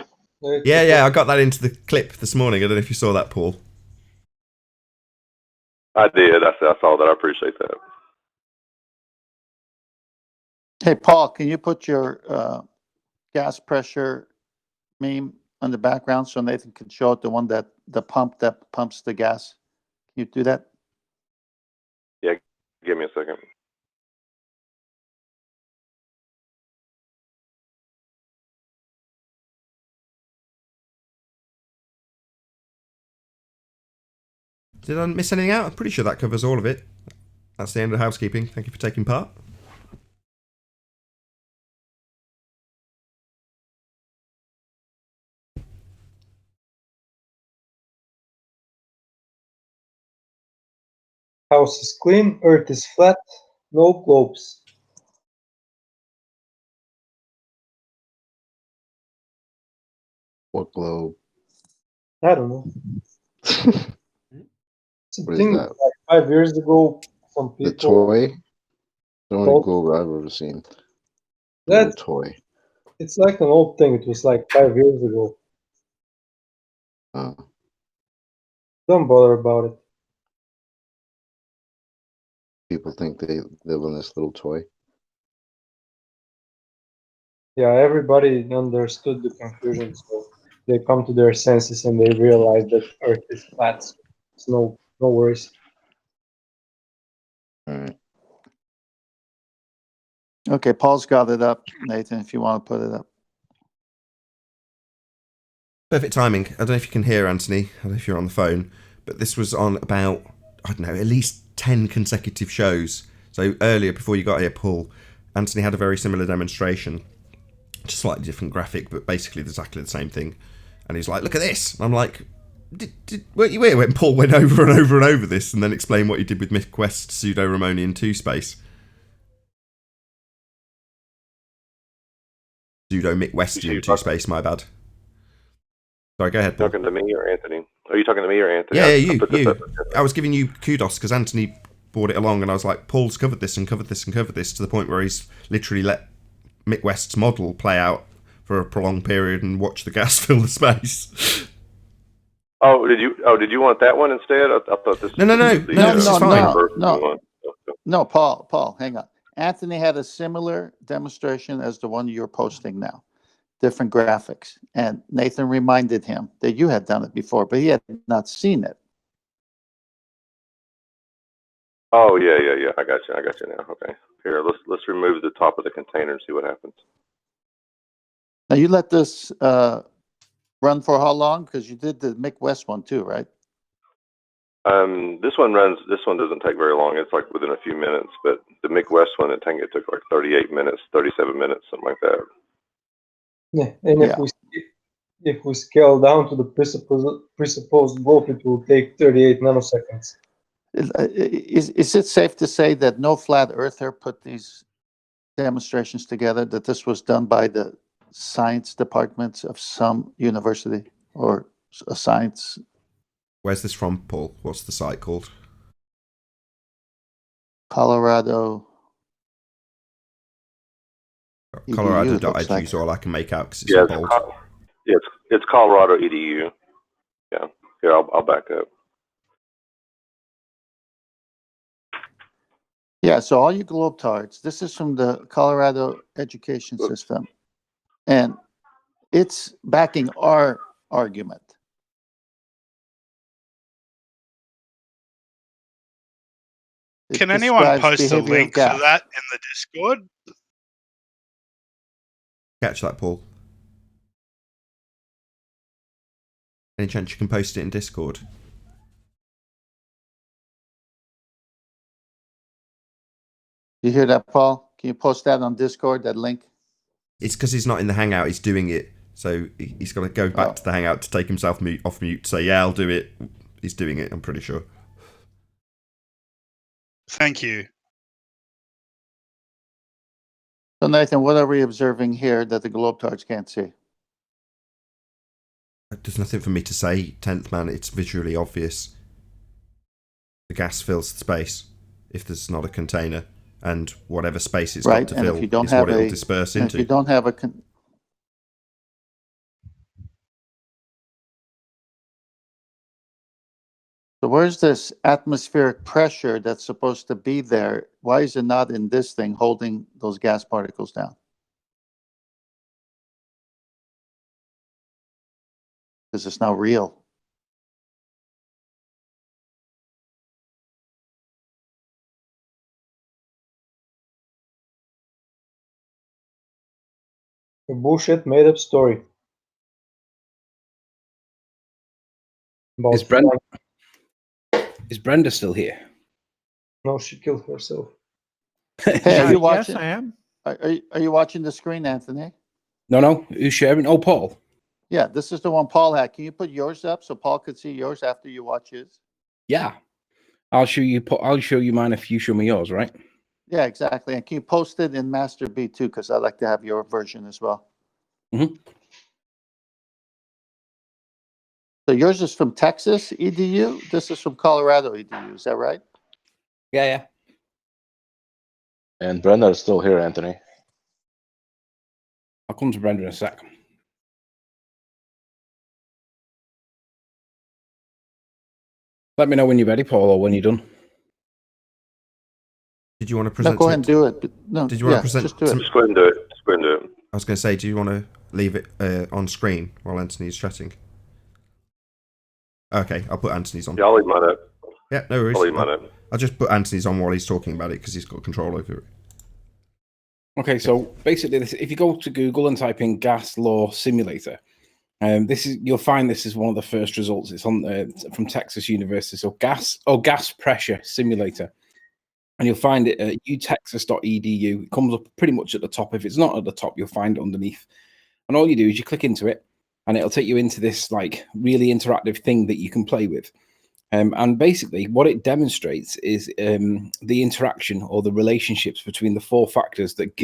Yeah, I got that into the clip this morning. I don't know if you saw that, Paul. I did. I saw that. I appreciate that. Hey, Paul, can you put your gas pressure meme on the background so Nathan can show it, the one that the pump that pumps the gas? Can you do that? Yeah, give me a second. Did I miss anything out? I'm pretty sure that covers all of it. That's the end of housekeeping. Thank you for taking part. House is clean, earth is flat, no globes. What globe? I don't know. It's a What is thing that? like 5 years ago, some people. The toy? The only Told- globe I've ever seen. That- Little toy. It's like an old thing. It was like 5 years ago. Oh. Don't bother about it. People think they live on this little toy. Yeah, everybody understood the confusion, so they come to their senses and they realize that Earth is flat. So it's no worries. All right. Okay, Paul's got it up, Nathan, if you want to put it up. Perfect timing. I don't know if you can hear Anthony. I don't know if you're on the phone, but this was on about, I don't know, at least 10 consecutive shows. So earlier, before you got here, Paul, Anthony had a very similar demonstration. Just slightly different graphic, but basically exactly the same thing. And he's like, look at this. And I'm like, weren't you here when Paul went over and over and over this and then explained what he did with MythQuest Pseudo-Ramonian 2-Space? Pseudo-McWestian 2-Space, my bad. Sorry, go ahead, Paul. Talking to me or Anthony? Are you talking to me or Anthony? Yeah, I put this you. up. I was giving you kudos because Anthony brought it along, and I was like, Paul's covered this and covered this and covered this to the point where he's literally let Mick West's model play out for a prolonged period and watch the gas fill the space. Oh, did you want that one instead? I thought this. No, this is fine. No, Paul, hang on. Anthony had a similar demonstration as the one you're posting now. Different graphics. And Nathan reminded him that you had done it before, but he had not seen it. Oh, yeah. I got you now. Okay. Here, let's remove the top of the container and see what happens. Now, you let this run for how long? Because you did the Mick West one too, right? This one doesn't take very long. It's like within a few minutes, but the Mick West one, it took like 38 minutes, 37 minutes, something like that. Yeah, and if we scale down to the presupposed group, it will take 38 nanoseconds. Is it safe to say that no flat earther put these demonstrations together, that this was done by the science departments of some university or a science? Where's this from, Paul? What's the site called? Colorado. Colorado.edu is all I can make out because it's yeah, bold. It's Colorado EDU. Yeah. Here, I'll back up. Yeah, so all you globetards, this is from the Colorado education system, and it's backing our argument. Can anyone post a link for that in the Discord? Catch that, Paul. Any chance you can post it in Discord? You hear that, Paul? Can you post that on Discord, that link? It's because he's not in the Hangout, he's doing it. So he's got to go back to the Hangout to take himself off mute, say, yeah, I'll do it. He's doing it, I'm pretty sure. Thank you. So, Nathan, what are we observing here that the globetards can't see? There's nothing for me to say, 10th man. It's visually obvious. The gas fills the space if there's not a container, and whatever space it's got to fill is what it'll disperse into. If you don't have a So where's this atmospheric pressure that's supposed to be there? Why is it not in this thing holding those gas particles down? Because it's not real. A bullshit made up story. Is Brenda still here? No, she killed herself. Hey, are you watching? Yes, I am. Are you watching the screen, Anthony? No. Who's sharing? Oh, Paul. Yeah, this is the one Paul had. Can you put yours up so Paul could see yours after you watch his? Yeah. I'll show you mine if you show me yours, right? Yeah, exactly. And can you post it in Master B too? Because I'd like to have your version as well. Mm-hmm. So yours is from Texas EDU. This is from Colorado EDU. Is that right? Yeah. And Brenda is still here, Anthony. I'll come to Brenda in a sec. Let me know when you're ready, Paul, or when you're done. Did you want to present? No, go ahead and do it. But no, did you want to present? Just do it. Just go ahead and do it. I was going to say, do you want to leave it on screen while Anthony's chatting? Okay, I'll put Anthony's on. Yeah, I'll leave mine up. Yeah, no worries. I'll leave mine up. I'll just put Anthony's on while he's talking about it because he's got control over it. Okay, so basically, if you go to Google and type in gas law simulator, you'll find this is one of the first results. It's on from Texas University. So gas pressure simulator, and you'll find it at utexas.edu. It comes up pretty much at the top. If it's not at the top, you'll find it underneath. And all you do is you click into it, and it'll take you into this like really interactive thing that you can play with. And basically, what it demonstrates is the interaction or the relationships between the four factors that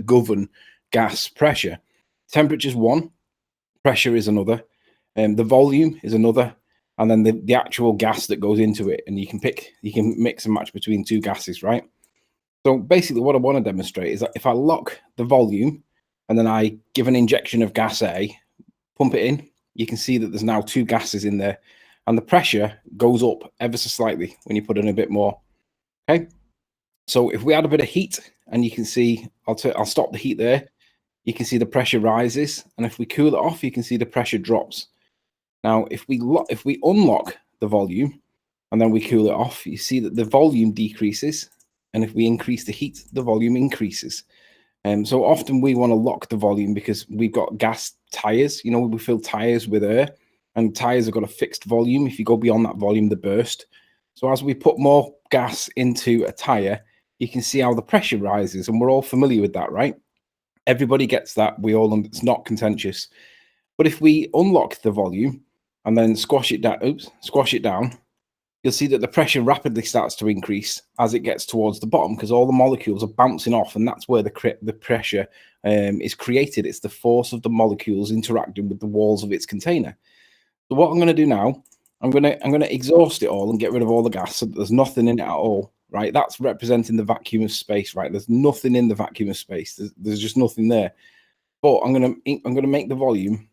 govern gas pressure. Temperature is one, pressure is another, the volume is another, and then the actual gas that goes into it, and you can mix and match between two gases, right? So basically what I want to demonstrate is that if I lock the volume and then I give an injection of gas A, pump it in, you can see that there's now two gases in there, and the pressure goes up ever so slightly when you put in a bit more. Okay, so if we add a bit of heat, and you can see, I'll stop the heat there, you can see the pressure rises, and if we cool it off, you can see the pressure drops. Now, if we unlock the volume and then we cool it off, you see that the volume decreases, and if we increase the heat, the volume increases. So often we want to lock the volume because we've got gas tires. You know, we fill tires with air, and tires have got a fixed volume. If you go beyond that volume, they burst. So as we put more gas into a tire, you can see how the pressure rises, and we're all familiar with that, right? Everybody gets that. It's not contentious. But if we unlock the volume and then squash it down, you'll see that the pressure rapidly starts to increase as it gets towards the bottom, because all the molecules are bouncing off, and that's where the pressure is created. It's the force of the molecules interacting with the walls of its container. So what I'm going to do now, I'm going to exhaust it all and get rid of all the gas so that there's nothing in it at all, right? That's representing the vacuum of space, right? There's nothing in the vacuum of space. There's just nothing there. But I'm going to make the volume.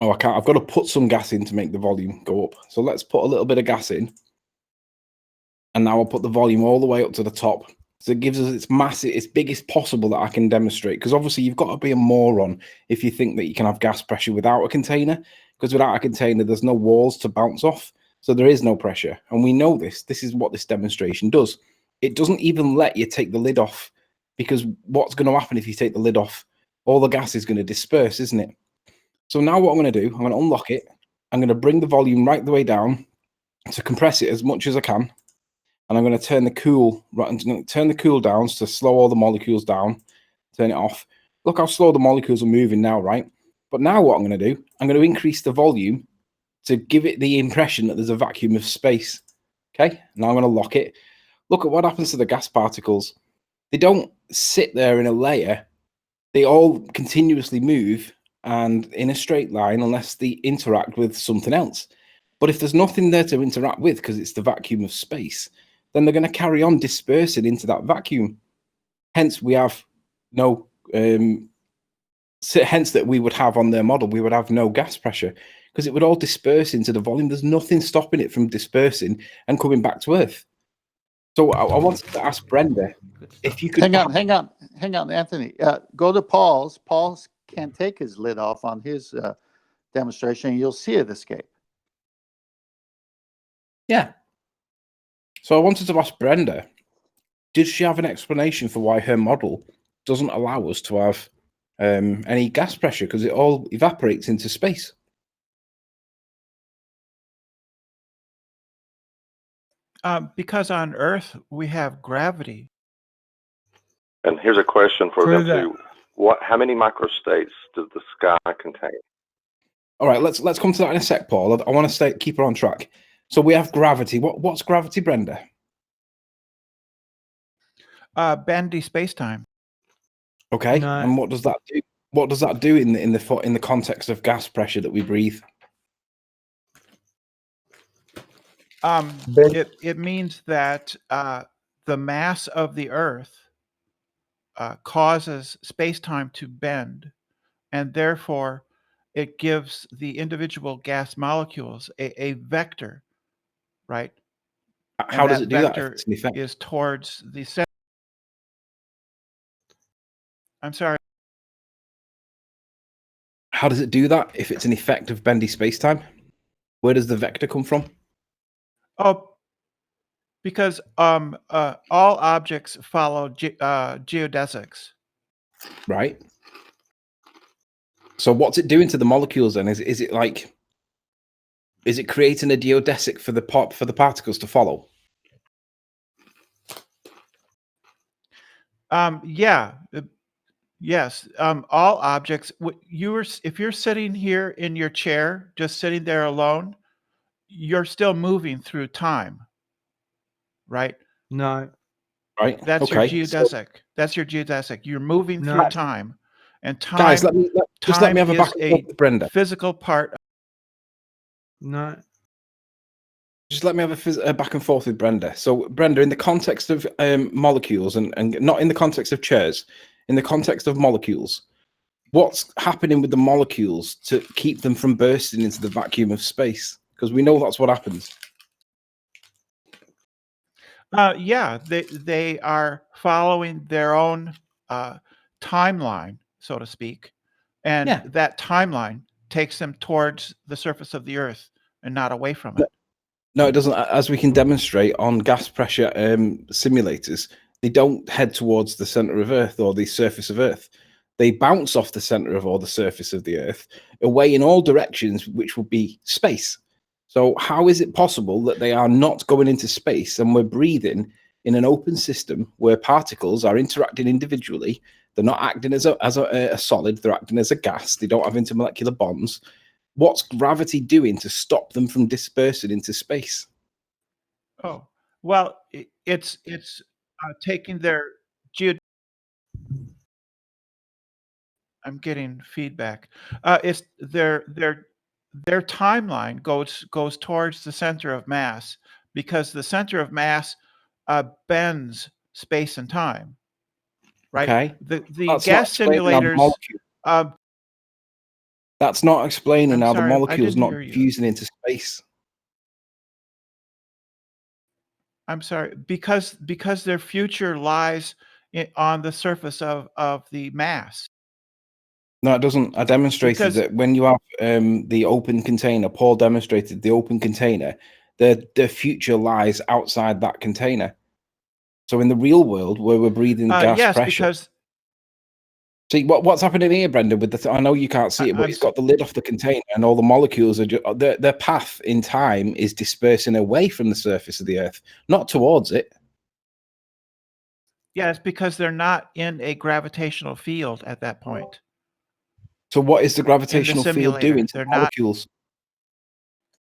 Oh, I can't. I've got to put some gas in to make the volume go up. So let's put a little bit of gas in. And now I'll put the volume all the way up to the top. So it gives us its biggest possible that I can demonstrate. Because obviously you've got to be a moron if you think that you can have gas pressure without a container. Because without a container, there's no walls to bounce off. So there is no pressure. And we know this. This is what this demonstration does. It doesn't even let you take the lid off. Because what's going to happen if you take the lid off? All the gas is going to disperse, isn't it? So now what I'm going to do, I'm going to unlock it. I'm going to bring the volume right the way down to compress it as much as I can. And I'm going to turn the cool down to slow all the molecules down, turn it off. Look how slow the molecules are moving now, right? But now what I'm going to do, I'm going to increase the volume to give it the impression that there's a vacuum of space. Okay, now I'm going to lock it. Look at what happens to the gas particles. They don't sit there in a layer. They all continuously move and in a straight line unless they interact with something else. But if there's nothing there to interact with because it's the vacuum of space, then they're going to carry on dispersing into that vacuum. Hence, we have no, hence that we would have on their model, we would have no gas pressure because it would all disperse into the volume. There's nothing stopping it from dispersing and coming back to Earth. So I wanted to ask Brenda if you could... Hang on, Anthony. Go to Paul's. Paul's can't take his lid off on his demonstration. You'll see it escape. Yeah. So I wanted to ask Brenda, did she have an explanation for why her model doesn't allow us to have any gas pressure because it all evaporates into space? Because on Earth we have gravity. And here's a question for them too. How mmany microstates does the sky contain? All right, let's come to that in a sec, Paul. I want to keep her on track. So we have gravity. What's gravity, Brenda? Bendy space-time. Okay, no. And what does that do? What does that do in the context of gas pressure that we breathe? It means that the mass of the Earth causes space-time to bend, and therefore it gives the individual gas molecules a vector, right? How does it do that? Vector is towards the center. I'm sorry. How does it do that if it's an effect of bendy space-time? Where does the vector come from? Oh, because all objects follow geodesics. Right. So what's it doing to the molecules then? Is it creating a geodesic for the particles to follow? Yeah. Yes. All objects. If you're sitting here in your chair, just sitting there alone, you're still moving through time, right? No. Right. That's your geodesic. That's your geodesic. You're moving through time, and time. Guys, let me have a back and forth with Brenda. Physical part. No. Just let me have a back and forth with Brenda. So, Brenda, in the context of molecules, and not in the context of chairs, in the context of molecules, what's happening with the molecules to keep them from bursting into the vacuum of space? Because we know that's what happens. Yeah, they are following their own timeline, so to speak, and that timeline takes them towards the surface of the Earth and not away from it. No, it doesn't. As we can demonstrate on gas pressure simulators, they don't head towards the center of Earth or the surface of Earth. They bounce off the center of or the surface of the Earth away in all directions, which would be space. So how is it possible that they are not going into space and we're breathing in an open system where particles are interacting individually? They're not acting as a solid, they're acting as a gas. They don't have intermolecular bonds. What's gravity doing to stop them from dispersing into space? Oh, well, it's taking their I'm getting feedback. It's their timeline goes towards the center of mass because the center of mass bends space and time. Right. Okay. The gas simulators. That's not explaining how the sorry, molecule's not fusing into space. I'm sorry, because their future lies on the surface of the mass. No, it doesn't. I demonstrated that when you have the open container. Paul demonstrated the open container. The future lies outside that container. So in the real world, where we're breathing gas pressure. Because see what's happening here, Brenda. With the I know you can't see it, but it's got the lid off the container, and all the molecules are just, their path in time is dispersing away from the surface of the Earth, not towards it. Yeah, it's because they're not in a gravitational field at that point. So what is the gravitational field doing to molecules?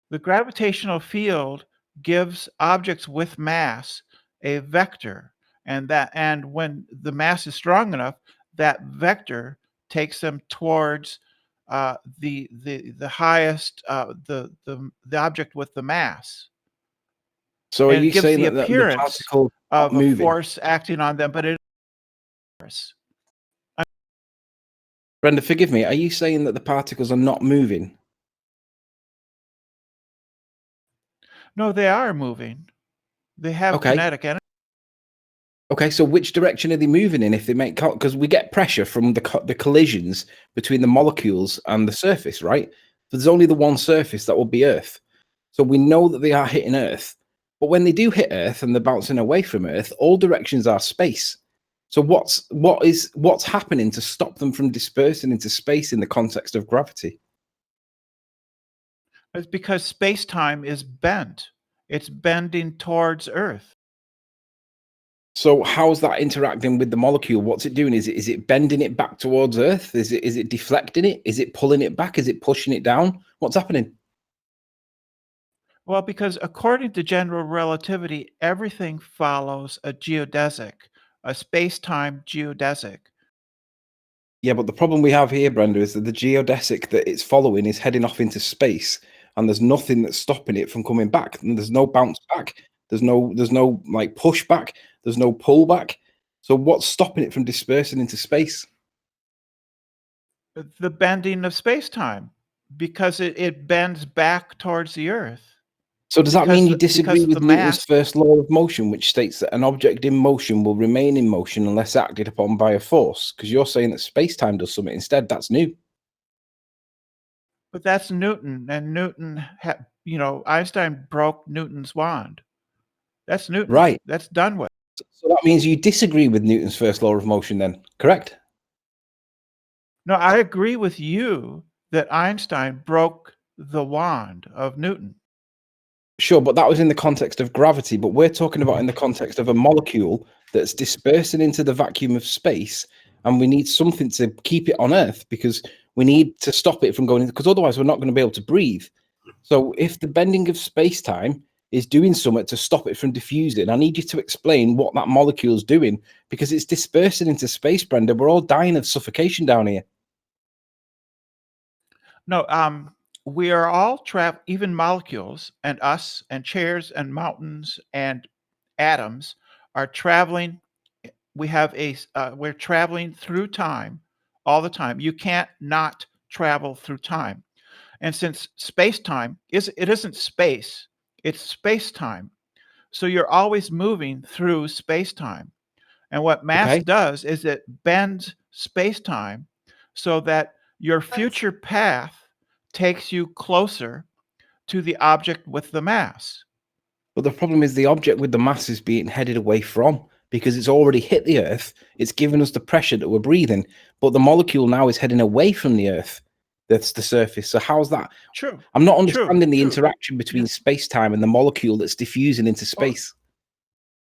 The gravitational field gives objects with mass a vector, and when the mass is strong enough, that vector takes them towards the highest the object with the mass. So are you saying that the particle of a force acting on them, but it is. Brenda, forgive me. Are you saying that the particles are not moving? No, they are moving. They have kinetic energy. Okay, so which direction are they moving in if they make, because we get pressure from the collisions between the molecules and the surface, right? But there's only the one surface that will be Earth. So we know that they are hitting Earth. But when they do hit Earth and they're bouncing away from Earth, all directions are space. So what's happening to stop them from dispersing into space in the context of gravity? It's because space-time is bent. It's bending towards Earth. So how's that interacting with the molecule? What's it doing? Is it bending it back towards Earth? Is it deflecting it? Is it pulling it back? Is it pushing it down? What's happening? Well, because according to general relativity, everything follows a geodesic, a space-time geodesic. Yeah, but the problem we have here, Brenda, is that the geodesic that it's following is heading off into space, and there's nothing that's stopping it from coming back. And there's no bounce back. There's no like push back. There's no pull back. So what's stopping it from dispersing into space? The bending of space-time, because it bends back towards the Earth. So does that mean you disagree with Newton's first law of motion, which states that an object in motion will remain in motion unless acted upon by a force? Because you're saying that space-time does something instead. That's new. But that's Newton, and Newton, Einstein broke Newton's wand. That's Newton. Right. That's done with. So that means you disagree with Newton's first law of motion then, correct? No, I agree with you that Einstein broke the wand of Newton. Sure, but that was in the context of gravity. But we're talking about in the context of a molecule that's dispersing into the vacuum of space, and we need something to keep it on Earth because we need to stop it from going, because otherwise we're not going to be able to breathe. So if the bending of space-time is doing something to stop it from diffusing, I need you to explain what that molecule is doing, because it's dispersing into space, Brenda. We're all dying of suffocation down here. No, we are all even molecules and us and chairs and mountains and atoms are traveling. We're traveling through time all the time. You can't not travel through time. And since space-time isn't space, it's space-time. So you're always moving through space-time. And what mass does is it bends space-time so that your future path takes you closer to the object with the mass. But the problem is the object with the mass is being headed away from, because it's already hit the Earth. It's given us the pressure that we're breathing, but the molecule now is heading away from the Earth. That's the surface. So how's that? True. I'm not understanding the interaction between space-time and the molecule that's diffusing into space.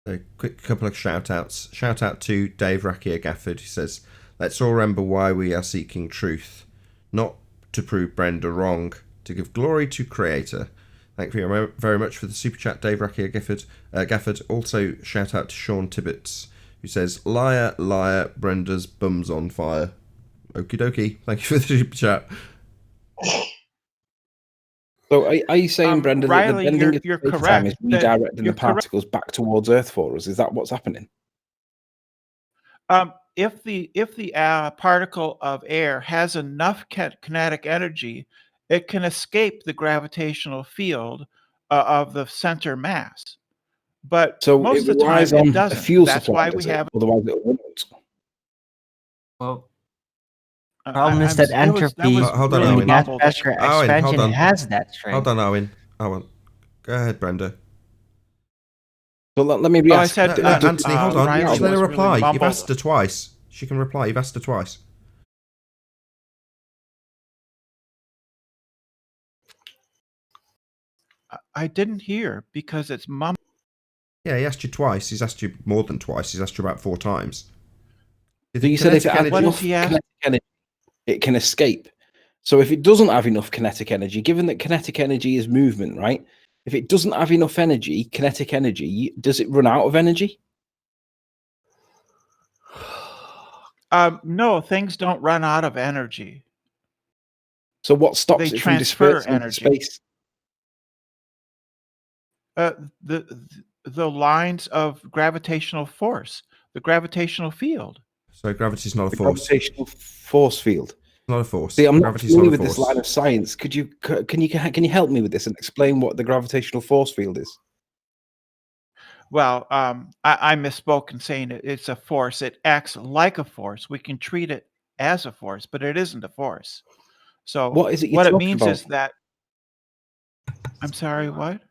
A quick couple of shout-outs. Shout out to Dave Rakia Gafford, who says, let's all remember why we are seeking truth. Not to prove Brenda wrong, to give glory to Creator. Thank you very much for the super chat, Dave Rakia Gafford. Also, shout out to Sean Tibbets, who says, liar, liar, Brenda's bum's on fire. Okie dokie. Thank you for the super chat. So are you saying, Brenda, Riley, that the bending you're of space-time correct. is redirecting the particles back towards Earth for us? Is that what's happening? If the particle of air has enough kinetic energy, it can escape the gravitational field of the center mass. But So most it of the time, relies it on a doesn't. fuel That's supply, why we does it? have. Otherwise it won't. Well, problem is that entropy Hold on, in the Owen. gas pressure Owen, hold expansion on. has that strength. Hold on, Owen. Go ahead, Brenda. But let me I ask. said, Anthony, hold on. Riley Just let her was reply. really You've asked her twice. She can reply. You've asked her twice. I didn't hear because it's mum. Yeah, he asked you twice. He's asked you more than twice. He's asked you about 4 times. So you said if it has enough kinetic energy, it can escape. So if it doesn't have enough kinetic energy, given that kinetic energy is movement, right? If it doesn't have enough energy, kinetic energy, does it run out of energy? No, things don't run out of energy. So what stops They it from transfer dispersing into energy. space? The lines of gravitational force, the gravitational field. So gravity's not a The force. gravitational force field. Not a force. See, I'm not Gravity's familiar not a with this force. line of science. Can you help me with this and explain what the gravitational force field is? Well, I misspoke in saying it's a force. It acts like a force. We can treat it as a force, but it isn't a force. So What is it you're what it talking means about? is that. I'm sorry, what?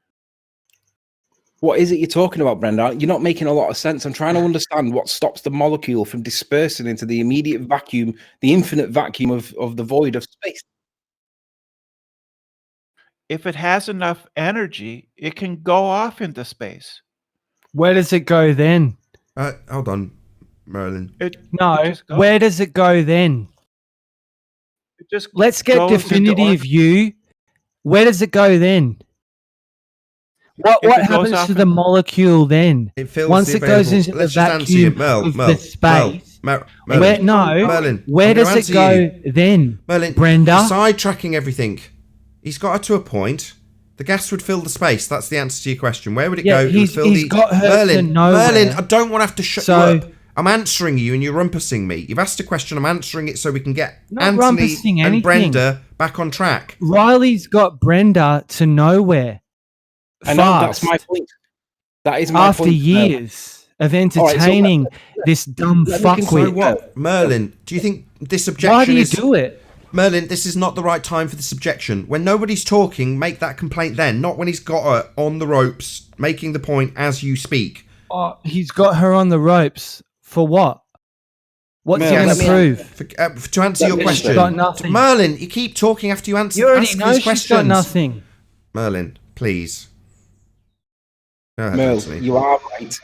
What is it you're talking about, Brenda? You're not making a lot of sense. I'm trying to understand what stops the molecule from dispersing into the immediate vacuum, the infinite vacuum of the void of space. If it has enough energy, it can go off into space. Where does it go then? Hold on, Merlin. Where does it go then? Let's get goes into definitive view. Where does it go then? What it goes happens off to the molecule then? It fills Once the it goes available- into the Let's just answer you, vacuum of the space. Merlin, Merlin, Where I'm gonna does it answer go you. then? Merlin, Brenda? you're sidetracking everything. He's got her to a point. The gas would fill the space. That's the answer to your question. Where would it go? It would fill he's got her to nowhere. Merlin, I don't want to have to shut So- you up. I'm answering you and you're rumpusing me. You've asked a question, I'm answering it so we can get Not Anthony rumpusing and anything. Brenda back on track. Riley's got Brenda to nowhere. I know, that's my point. That is my After point. years of All right, so entertaining this dumb let me fuckwit. So what? Merlin, do you think this objection Why do you is... do it? Merlin, this is not the right time for this objection. When nobody's talking, make that complaint then, not when he's got her on the ropes, making the point as you speak. Oh, he's got her on the ropes. For what? What's he Merlin, going to prove? To answer your She's question. got nothing. Merlin, you keep talking after you answer You already ask know these she's questions. got nothing. Merlin, please. Go ahead, Merle, Anthony. you are right.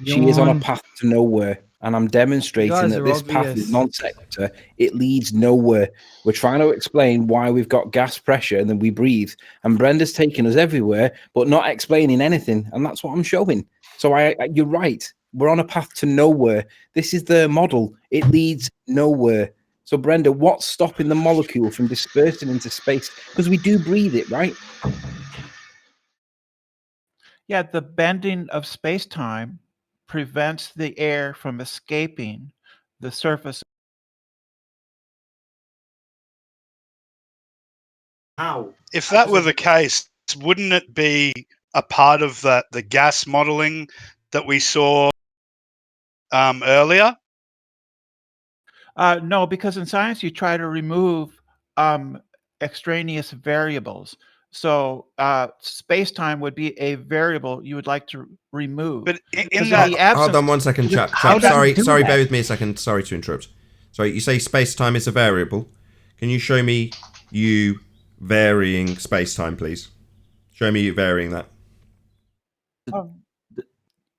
She is on a path to nowhere, and I'm demonstrating guys that are this path obvious. is non sequitur. It leads nowhere. We're trying to explain why we've got gas pressure and then we breathe, and Brenda's taking us everywhere, but not explaining anything, and that's what I'm showing. So you're right. We're on a path to nowhere. This is the model. It leads nowhere. So, Brenda, what's stopping the molecule from dispersing into space? Because we do breathe it, right? Yeah, the bending of space-time prevents the air from escaping the surface. How? If that were the case, wouldn't it be a part of the gas modeling that we saw earlier? No, because in science you try to remove extraneous variables. So space-time would be a variable you would like to remove. But in that, that, hold on one second, chap. Sorry, bear with me a second. Sorry to interrupt. Sorry, you say space-time is a variable. Can you show me you varying space-time, please? Show me you varying that.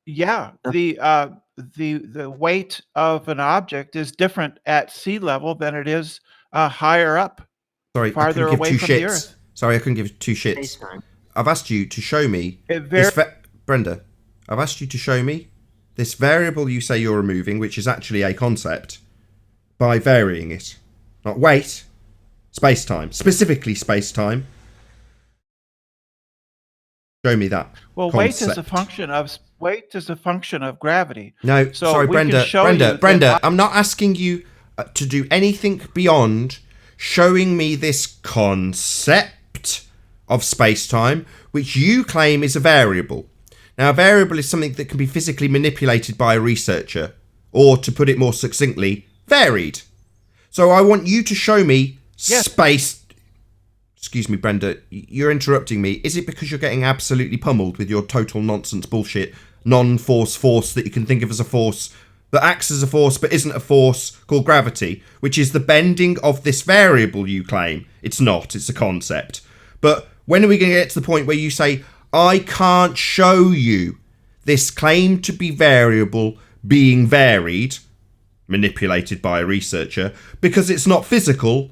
Yeah, the weight of an object is different at sea level than it is higher up. Sorry, farther I couldn't give away two from the shits. Earth. Sorry, I couldn't give two shits. Space-time. I've asked you to show me It Brenda, I've asked you to show me this variable you say you're removing, which is actually a concept, by varying it. Not weight, space-time. Specifically space-time. Show me that. Well, concept. weight is a function of gravity. No, So sorry, we can Brenda. show you that Brenda, I'm not asking you to do anything beyond showing me this concept of space-time, which you claim is a variable. Now, a variable is something that can be physically manipulated by a researcher, or to put it more succinctly, varied. So I want you to show me space... Excuse me, Brenda, you're interrupting me. Is it because you're getting absolutely pummeled with your total nonsense bullshit, non-force that you can think of as a force that acts as a force but isn't a force, called gravity, which is the bending of this variable you claim? It's not, it's a concept. But when are we going to get to the point where you say, I can't show you this claim to be variable being varied, manipulated by a researcher, because it's not physical,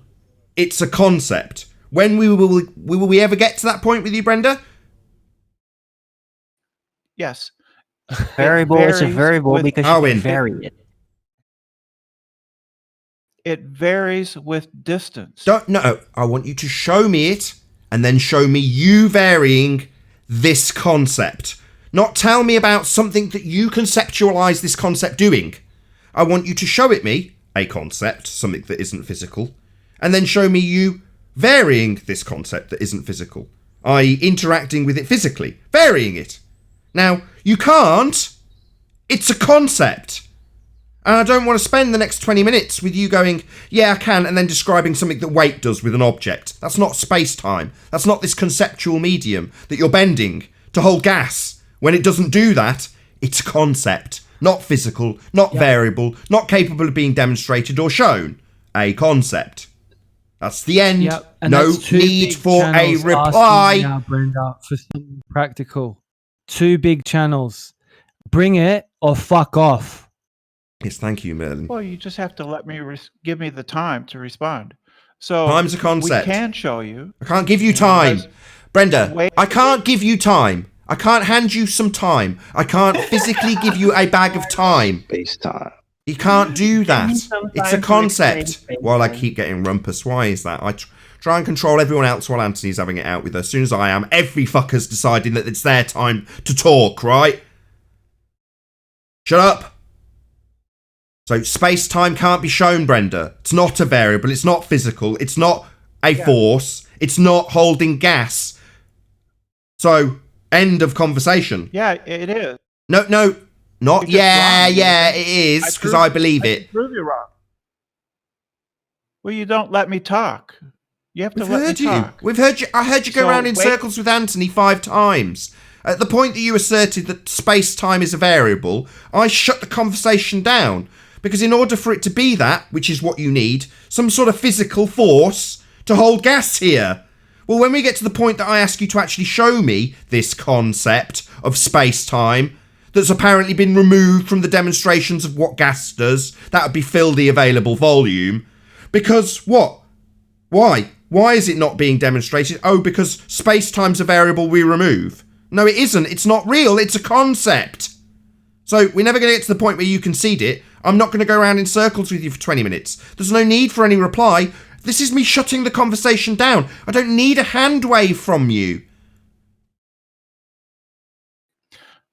it's a concept? When will we ever get to that point with you, Brenda? Yes. Variable is a variable because you can vary it. It varies with distance. No, I want you to show me it and then show me you varying this concept. Not tell me about something that you conceptualize this concept doing. I want you to show it me, a concept, something that isn't physical, and then show me you varying this concept that isn't physical, i.e. interacting with it physically, varying it. Now, you can't. It's a concept. And I don't want to spend the next 20 minutes with you going, yeah, I can, and then describing something that weight does with an object. That's not space-time. That's not this conceptual medium that you're bending to hold gas. When it doesn't do that, it's a concept. Not physical, not variable, not capable of being demonstrated or shown. A concept. That's the end. Yep. And No that's two need big for a channels reply. asking now, Brenda, for something practical. Two big channels. Bring it or fuck off. Yes, thank you, Merlin. Well, you just have to let me give me the time to respond. So Time's a concept. We can show you. I can't give you time. Brenda, I can't give you time. I can't hand you some time. I can't physically give you a bag of time. Space time. You can't do that. It's a concept. While I keep getting rumpus, why is that? I try and control everyone else while Anthony's having it out with her. As soon as I am, every fucker's deciding that it's their time to talk, right? Shut up. So space-time can't be shown, Brenda. It's not a variable. It's not physical. It's not a force. It's not holding gas. So, end of conversation. Yeah, it is. No, not You're just wrong. it is, because I believe it. Prove you wrong. Well, you don't let me talk. You have to let me talk. We've heard you. I heard you go around in circles with Anthony 5 times. At the point that you asserted that space-time is a variable, I shut the conversation down. Because in order for it to be that, which is what you need, some sort of physical force to hold gas here. Well, when we get to the point that I ask you to actually show me this concept of space-time that's apparently been removed from the demonstrations of what gas does, that would be fill the available volume. Because what? Why? Why is it not being demonstrated? Oh, because space-time's a variable we remove. No, it isn't. It's not real. It's a concept. So we're never going to get to the point where you concede it. I'm not going to go around in circles with you for 20 minutes. There's no need for any reply. This is me shutting the conversation down. I don't need a hand wave from you.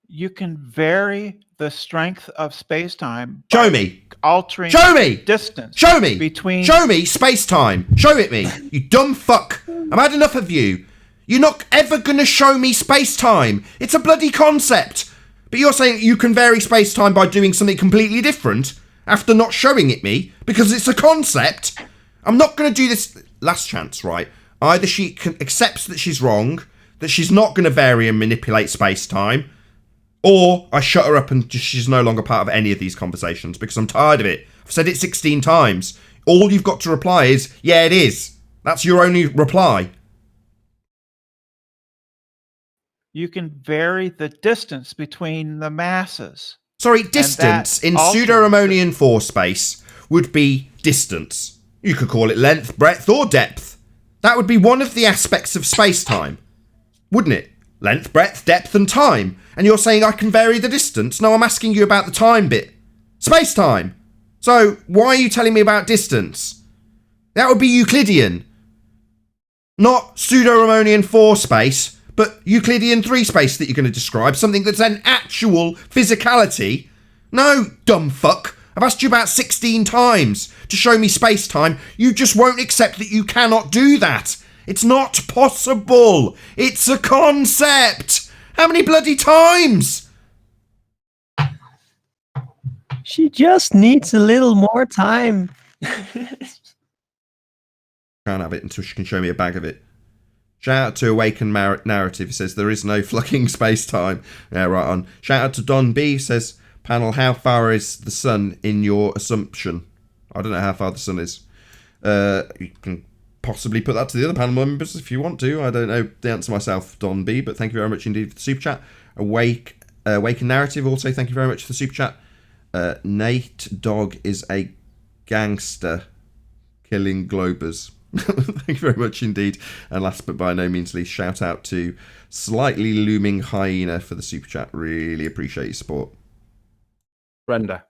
You can vary the strength of space-time. Show me. Altering Show me. distance. Show me. Between. Show me space-time. Show it me. You dumb fuck. I've had enough of you. You're not ever going to show me space-time. It's a bloody concept. But you're saying you can vary space-time by doing something completely different after not showing it me because it's a concept. I'm not going to do this. Last chance, right? Either she accepts that she's wrong, that she's not going to vary and manipulate space-time, or I shut her up and she's no longer part of any of these conversations because I'm tired of it. I've said it 16 times. All you've got to reply is, yeah, it is. That's your only reply. You can vary the distance between the masses. Sorry, distance in pseudo-Riemannian force space would be distance. You could call it length, breadth, or depth. That would be one of the aspects of space-time, wouldn't it? Length, breadth, depth, and time. And you're saying I can vary the distance? No, I'm asking you about the time bit. Space-time. So, why are you telling me about distance? That would be Euclidean. Not pseudo-Riemannian 4 space, but Euclidean 3 space that you're going to describe. Something that's an actual physicality. No, dumb fuck. I've asked you about 16 times to show me space-time. You just won't accept that you cannot do that. It's not possible. It's a concept. How many bloody times? She just needs a little more time. Can't have it until she can show me a bag of it. Shout out to Awaken Narrative. He says there is no fucking space-time. Yeah, right on. Shout out to Don B. Says, panel, how far is the sun in your assumption? I don't know how far the sun is. You can possibly put that to the other panel members if you want to. I don't know the answer myself, Don B, but thank you very much indeed for the super chat. Awaken Narrative also, thank you very much for the super chat. Nate Dog is a gangster killing globers. Thank you very much indeed. And last but by no means least, shout out to Slightly Looming Hyena for the super chat. Really appreciate your support. Brenda.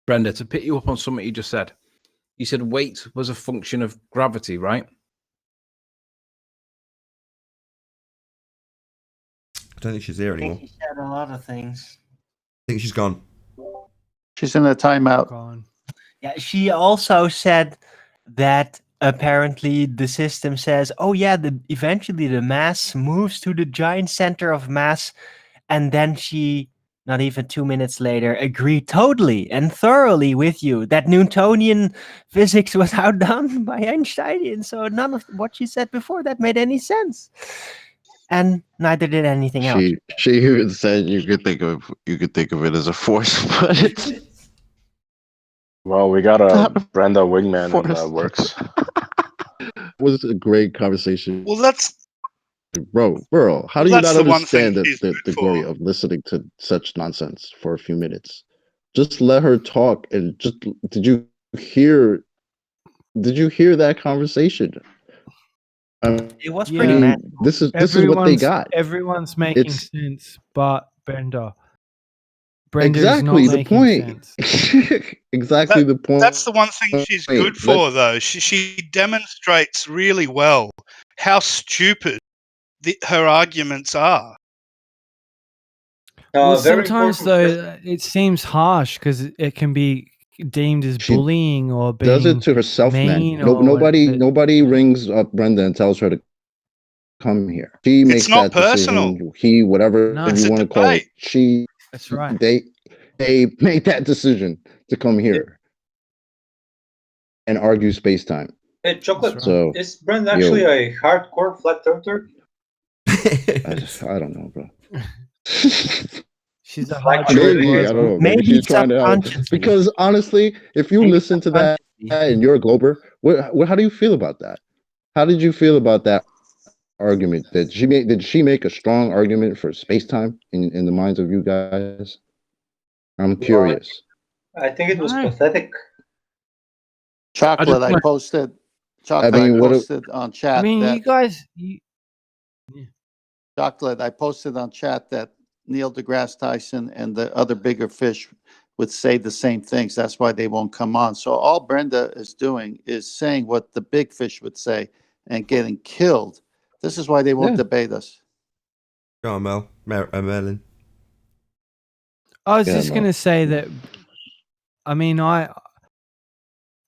Brenda, to pick you up on something you just said. You said weight was a function of gravity, right? I don't think she's here I anymore. think she said a lot of things. I think she's gone. She's in a timeout. Gone. Yeah, she also said that apparently the system says, oh yeah, eventually the mass moves to the giant center of mass, and then she, not even 2 minutes later, agreed totally and thoroughly with you that Newtonian physics was outdone by Einstein, and so none of what she said before that made any sense. And neither did anything else. She even said you could think of it as a force, but it's Well, we got a Brenda wingman and that works. it was a great conversation. Well, that's Bro, how do Well, you that's not the one thing understand she's the good glory for. of listening to such nonsense for a few minutes? Just let her talk and just did you hear that conversation? It was Yeah. pretty mad. This is what they got. Everyone's making It's- sense, but Brenda. Brenda is Exactly not the making point. sense. Exactly the point. That's the one thing she's good for, though. She demonstrates really well how stupid her arguments are. Well, Very sometimes important though it seems harsh because it can be deemed as She bullying or being does it to herself, man. mean or Nobody rings up Brenda and tells her to come here. She makes not that personal. decision. Whatever No. It's you a want to call it. debate. That's right. They make that decision to come here and argue space time. Hey, Chocolate, So is Brenda actually a hardcore flat earther? I don't know, bro. She's a Like hard Maybe I don't know. Maybe Maybe she's trying to help. subconsciously. Because honestly, if you Maybe listen to that and you're a Glober, how do you feel about that? How did you feel about that argument? Did she make a strong argument for space time in the minds of you guys? I'm curious. I think it was No. pathetic. Chocolate, I posted. Chocolate, I mean, I what posted on chat. I mean, that you guys, Chocolate, I posted on chat that Neil deGrasse Tyson and the other bigger fish would say the same things. That's why they won't come on. So all Brenda is doing is saying what the big fish would say and getting killed. This is why they won't debate us. Go on, Merlin. I was just going to say that, I mean,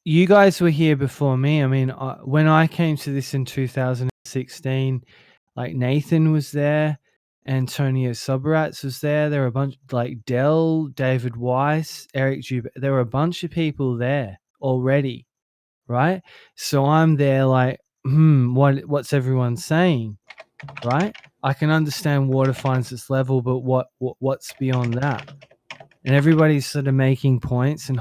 you guys were here before me. I mean, when I came to this in 2016, like Nathan was there, Antonio Subarats was there. There were a bunch like Dell, David Weiss, Eric Jube. There were a bunch of people there already, right? So I'm there like, what's everyone saying, right? I can understand water finds its level, but what's beyond that? And everybody's sort of making points.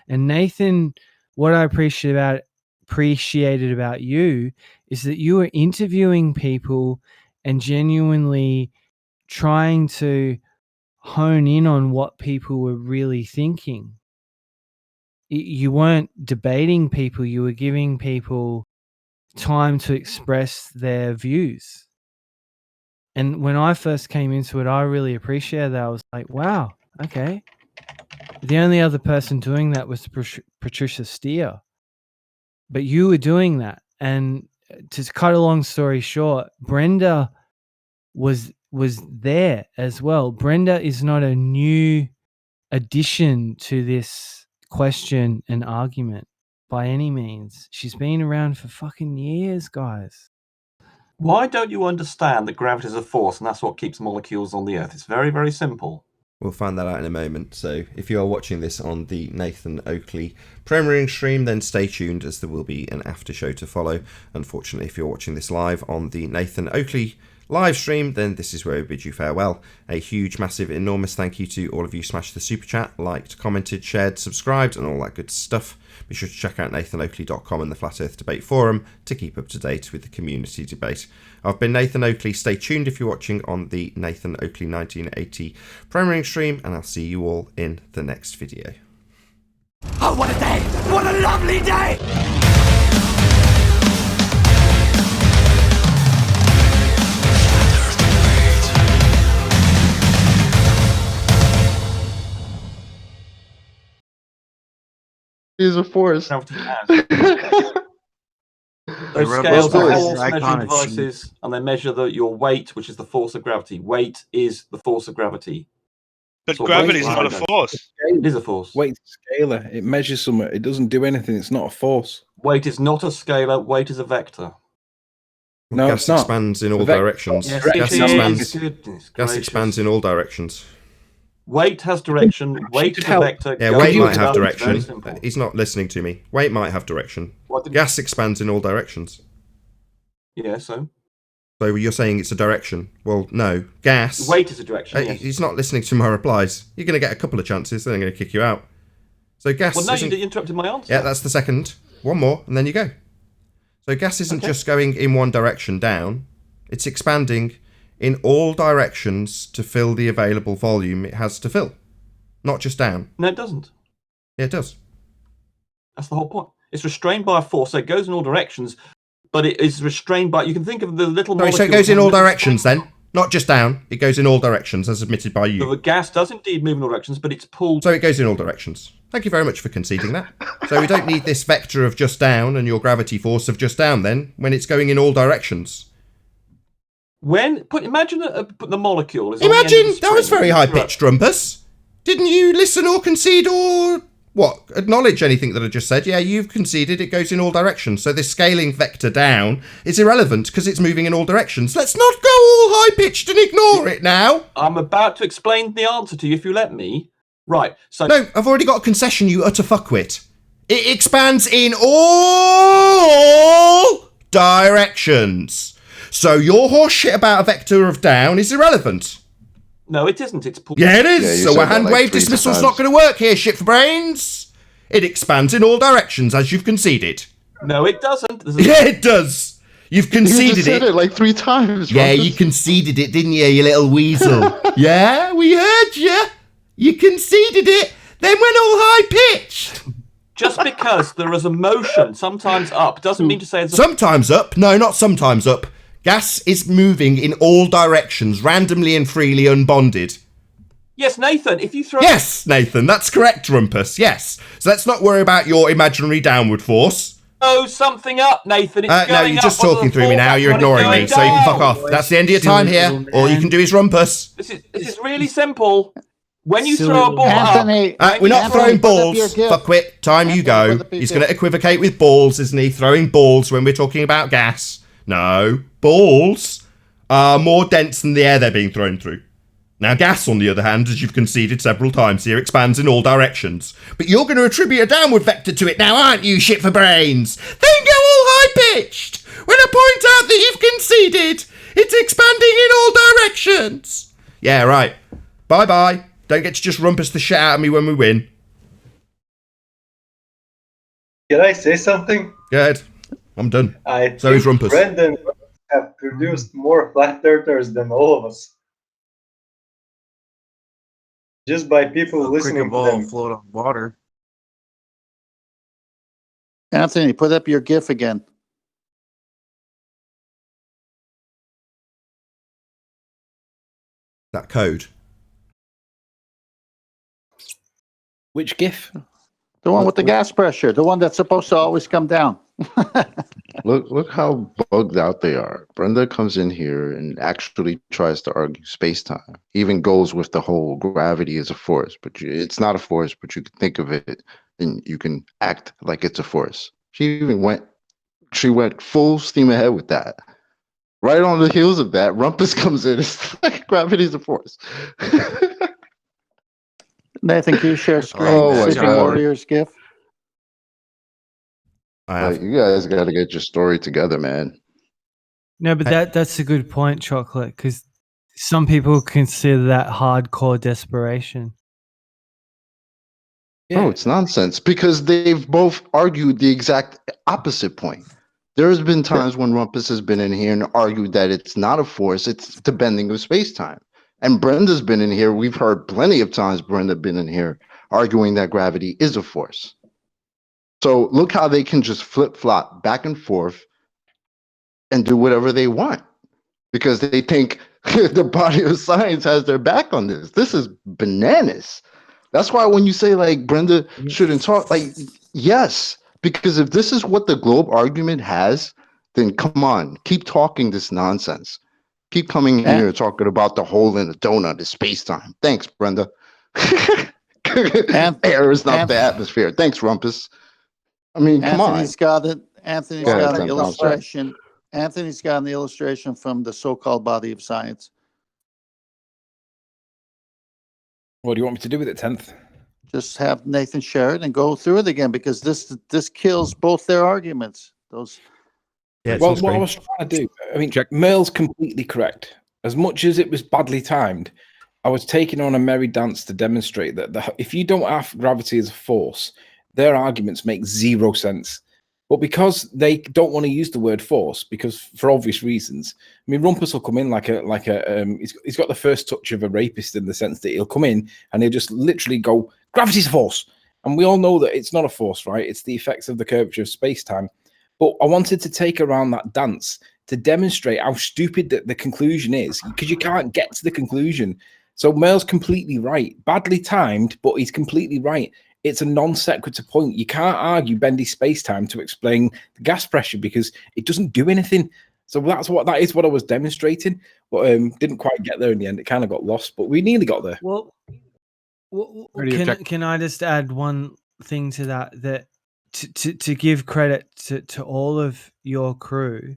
And Nathan, what I appreciated about you is that you were interviewing people and genuinely trying to hone in on what people were really thinking. You weren't debating people. You were giving people time to express their views. And when I first came into it, I really appreciated that. I was like, wow, okay. The only other person doing that was Patricia Steer. But you were doing that. And to cut a long story short, Brenda was there as well. Brenda is not a new addition to this question and argument by any means. She's been around for fucking years, guys. Why don't you understand that gravity is a force and that's what keeps molecules on the Earth? It's very, very simple. We'll find that out in a moment. So if you are watching this on the Nathan Oakley premiering stream, then stay tuned as there will be an after show to follow. Unfortunately, if you're watching this live on the Nathan Oakley live stream, then this is where we bid you farewell. A huge, massive, enormous thank you to all of you smashed the super chat, liked, commented, shared, subscribed, and all that good stuff. Be sure to check out nathanoakley.com and the Flat Earth Debate Forum to keep up to date with the community debate. I've been Nathan Oakley. Stay tuned if you're watching on the Nathan Oakley 1980 premiering stream, and I'll see you all in the next video. Oh, what a day! What a lovely day! Is a force. Those scales are force measuring devices, and they measure your weight, which is the force of gravity. Weight is the force of gravity. But gravity is not a force. It is a force. Weight's a scalar. It measures something. It doesn't do anything. It's not a force. Weight is not a scalar. Weight is a vector. No, gas expands in all directions. Yes, gas expands in all directions. Weight has direction. Weight is a vector. Yeah, weight might have direction. He's not listening to me. Weight might have direction. Gas expands in all directions. Yeah, so you're saying it's a direction? Well, no. Gas. Weight is a direction. Yes. He's not listening to my replies. You're going to get a couple of chances, then I'm going to kick you out. So gas. Well, no, you interrupted my answer. Yeah, that's the second. One more, and then you go. So gas isn't just going in one direction down. It's expanding in all directions to fill the available volume it has to fill. Not just down. No, it doesn't. Yeah, it does. That's the whole point. It's restrained by a force, so it goes in all directions, but it is restrained by... You can think of the little molecule... So it goes in all directions then? Not just down. It goes in all directions, as admitted by you. So the gas does indeed move in all directions, but it's pulled... So it goes in all directions. Thank you very much for conceding that. So we don't need this vector of just down and your gravity force of just down then, when it's going in all directions. Imagine the molecule is Imagine! That was very high-pitched, Rumpus. Didn't you listen or concede or... acknowledge anything that I just said? Yeah, you've conceded it goes in all directions. So this scaling vector down is irrelevant because it's moving in all directions. Let's not go all high-pitched and ignore it now. I'm about to explain the answer to you if you let me. Right, so... No, I've already got a concession, you utter fuckwit. It expands in all directions. So your horse shit about a vector of down is irrelevant. No, it isn't. It's pulled. Yeah, it is. So a hand wave dismissal's not going to work here, shit for brains. It expands in all directions, as you've conceded. No, it doesn't. Yeah, it does. You've conceded you just said it like 3 times. Yeah, you conceded it, didn't you, you little weasel? Yeah, we heard you. You conceded it, then went all high-pitched. Just because there is a motion, sometimes up, doesn't mean to say... Sometimes up? No, not sometimes up. Gas is moving in all directions, randomly and freely unbonded. Yes, Nathan, if you throw... Yes, Nathan, that's correct, Rumpus, yes. So let's not worry about your imaginary downward force. Throw something up, Nathan. It's No, going you're just up. talking through me now. You're ignoring me, so you can fuck off. That's the end of your time here. All you can do is Rumpus. This is really simple. When you Silly throw a ball Anthony, up... We're not Anthony, throwing put up balls. your gift. Fuckwit, time you Anthony, go. put up your He's going to gift. equivocate with balls, isn't he? Throwing balls when we're talking about gas. No, balls are more dense than the air they're being thrown through. Now, gas, on the other hand, as you've conceded several times here, expands in all directions. But you're going to attribute a downward vector to it now, aren't you, shit for brains? Then go all high-pitched when I point out that you've conceded it's expanding in all directions. Yeah, right. Bye-bye. Don't get to just rumpus the shit out of me when we win. Can I say something? Go ahead. I'm done. I So is think Rumpus. Brendan have produced more flat earthers than all of us. Just by people listening to them. Float on water. Anthony, put up your GIF again. That code. Which GIF? The one with the gas pressure, the one that's supposed to always come down. Look how bugged out they are. Brenda comes in here and actually tries to argue space-time. Even goes with the whole gravity is a force, but it's not a force, but you can think of it and you can act like it's a force. She went full steam ahead with that. Right on the heels of that, Rumpus comes in. It's like gravity's a force. Nathan, can you share screen? Oh my Sleeping God. Warriors GIF. Like, you guys got to get your story together, man. No, but that's a good point, Chocolate, because some people consider that hardcore desperation. No, it's nonsense because they've both argued the exact opposite point. There's been times when Rumpus has been in here and argued that it's not a force, it's the bending of space-time. And Brenda's been in here. We've heard plenty of times Brenda been in here arguing that gravity is a force. So look how they can just flip-flop back and forth and do whatever they want because they think the body of science has their back on this. This is bananas. That's why when you say like Brenda shouldn't talk, like, yes, because if this is what the globe argument has, then come on, keep talking this nonsense. Keep coming in here talking about the hole in the donut is space-time. Thanks, Brenda. Air is not the atmosphere. Thanks, Rumpus. I mean, come on. Anthony's got it. Anthony's Go ahead, got an Tim, illustration. Anthony's got an illustration from the so-called body of science. What do you want me to do with it, 10th? Just have Nathan share it and go through it again because this kills both their arguments. Those. Yeah, Well, what I was trying to do, I mean, Merle's completely correct. As much as it was badly timed, I was taking on a merry dance to demonstrate that if you don't have gravity as a force, their arguments make zero sense. But because they don't want to use the word force, because for obvious reasons, I mean, Rumpus will come in he's got the first touch of a rapist in the sense that he'll come in and he'll just literally go, gravity's a force. And we all know that it's not a force, right? It's the effects of the curvature of space-time. But I wanted to take around that dance to demonstrate how stupid the conclusion is, because you can't get to the conclusion. So Merle's completely right. Badly timed, but he's completely right. It's a non sequitur point. You can't argue bendy space-time to explain the gas pressure because it doesn't do anything. So that is what I was demonstrating, but didn't quite get there in the end. It kind of got lost, but we nearly got there. Well, can I just add one thing to that? That to give credit to all of your crew,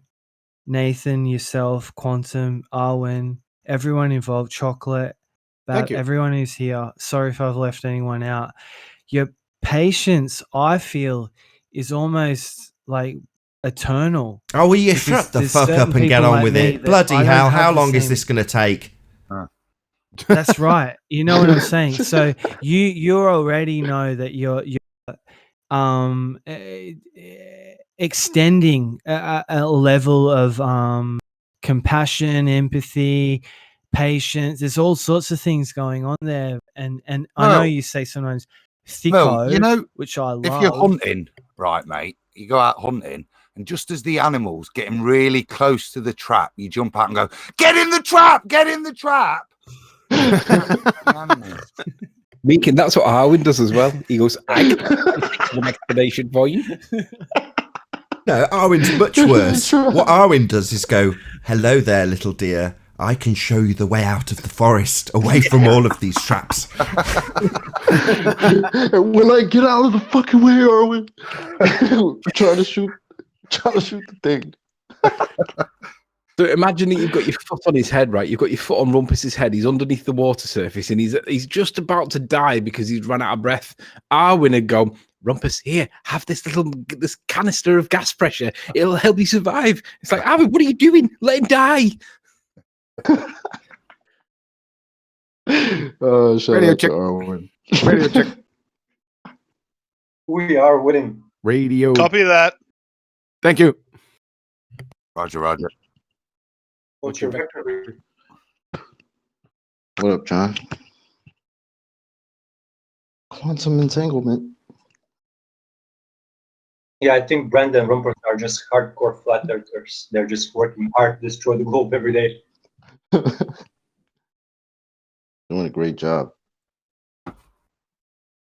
Nathan, yourself, Quantum, Arwen, everyone involved, Chocolate, everyone who's here. Sorry if I've left anyone out. Your patience, I feel, is almost like eternal. Oh, will you shut the fuck up and get on with it? Bloody hell, how long is this going to take? That's right. You know what I'm saying? So you already know that you're extending a level of compassion, empathy, patience. There's all sorts of things going on there. And I know you say sometimes thicko, you know, which I love. If you're hunting, right, mate, you go out hunting, And just as the animal's getting really close to the trap, you jump out and go, "Get in the trap! Get in the trap!" Meekin, that's what Arwen does as well. He goes, "I can fix an explanation for you." No, Arwen's much worse. What Arwen does is go, "Hello there, little dear. I can show you the way out of the forest, away from all of these traps." When I get out of the fucking way, Arwen, trying to shoot the thing. So imagine that you've got your foot on his head, right? You've got your foot on Rumpus's head. He's underneath the water surface, and he's just about to die because he's run out of breath. Arwen would go, "Rumpus, here, have this canister of gas pressure. It'll help you survive." It's like, Arwen, what are you doing? Let him die. Oh, shout Radio out to check. Arwen. Radio check. We are winning. Radio. Copy that. Thank you. Roger, Roger. What's your victory? What up, John? Quantum entanglement. Yeah, I think Brenda and Rumpert are just hardcore flat earthers. They're just working hard to destroy the globe every day. Doing a great job.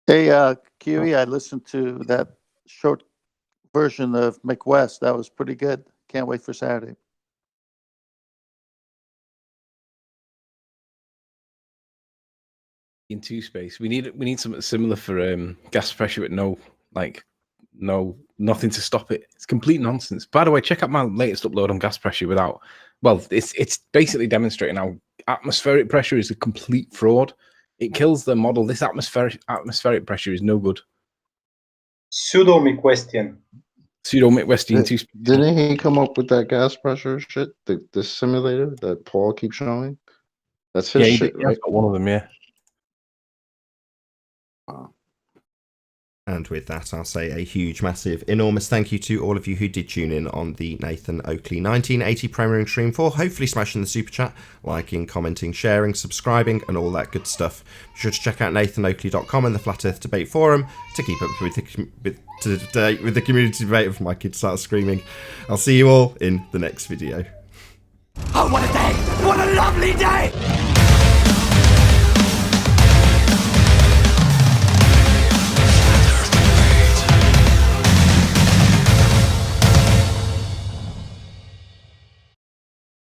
Hey, Kiwi, I listened to that short version of McWest. That was pretty good. Can't wait for Saturday. In two space, we need something similar for gas pressure with nothing to stop it. It's complete nonsense. By the way, check out my latest upload on gas pressure without. Well, it's basically demonstrating how atmospheric pressure is a complete fraud. It kills the model. This atmospheric pressure is no good. Pseudo McWestian. Pseudo McWestian two. Didn't he come up with that gas pressure shit? This simulator that Paul keeps showing? That's his shit, right? Got one of them, yeah. And with that, I'll say a huge, massive, enormous thank you to all of you who did tune in on the Nathan Oakley 1980 premiering stream for hopefully smashing the super chat, liking, commenting, sharing, subscribing, and all that good stuff. Be sure to check out nathanoakley.com and the Flat Earth Debate Forum to keep up with the community debate if my kids start screaming. I'll see you all in the next video. Oh, what a day! What a lovely day!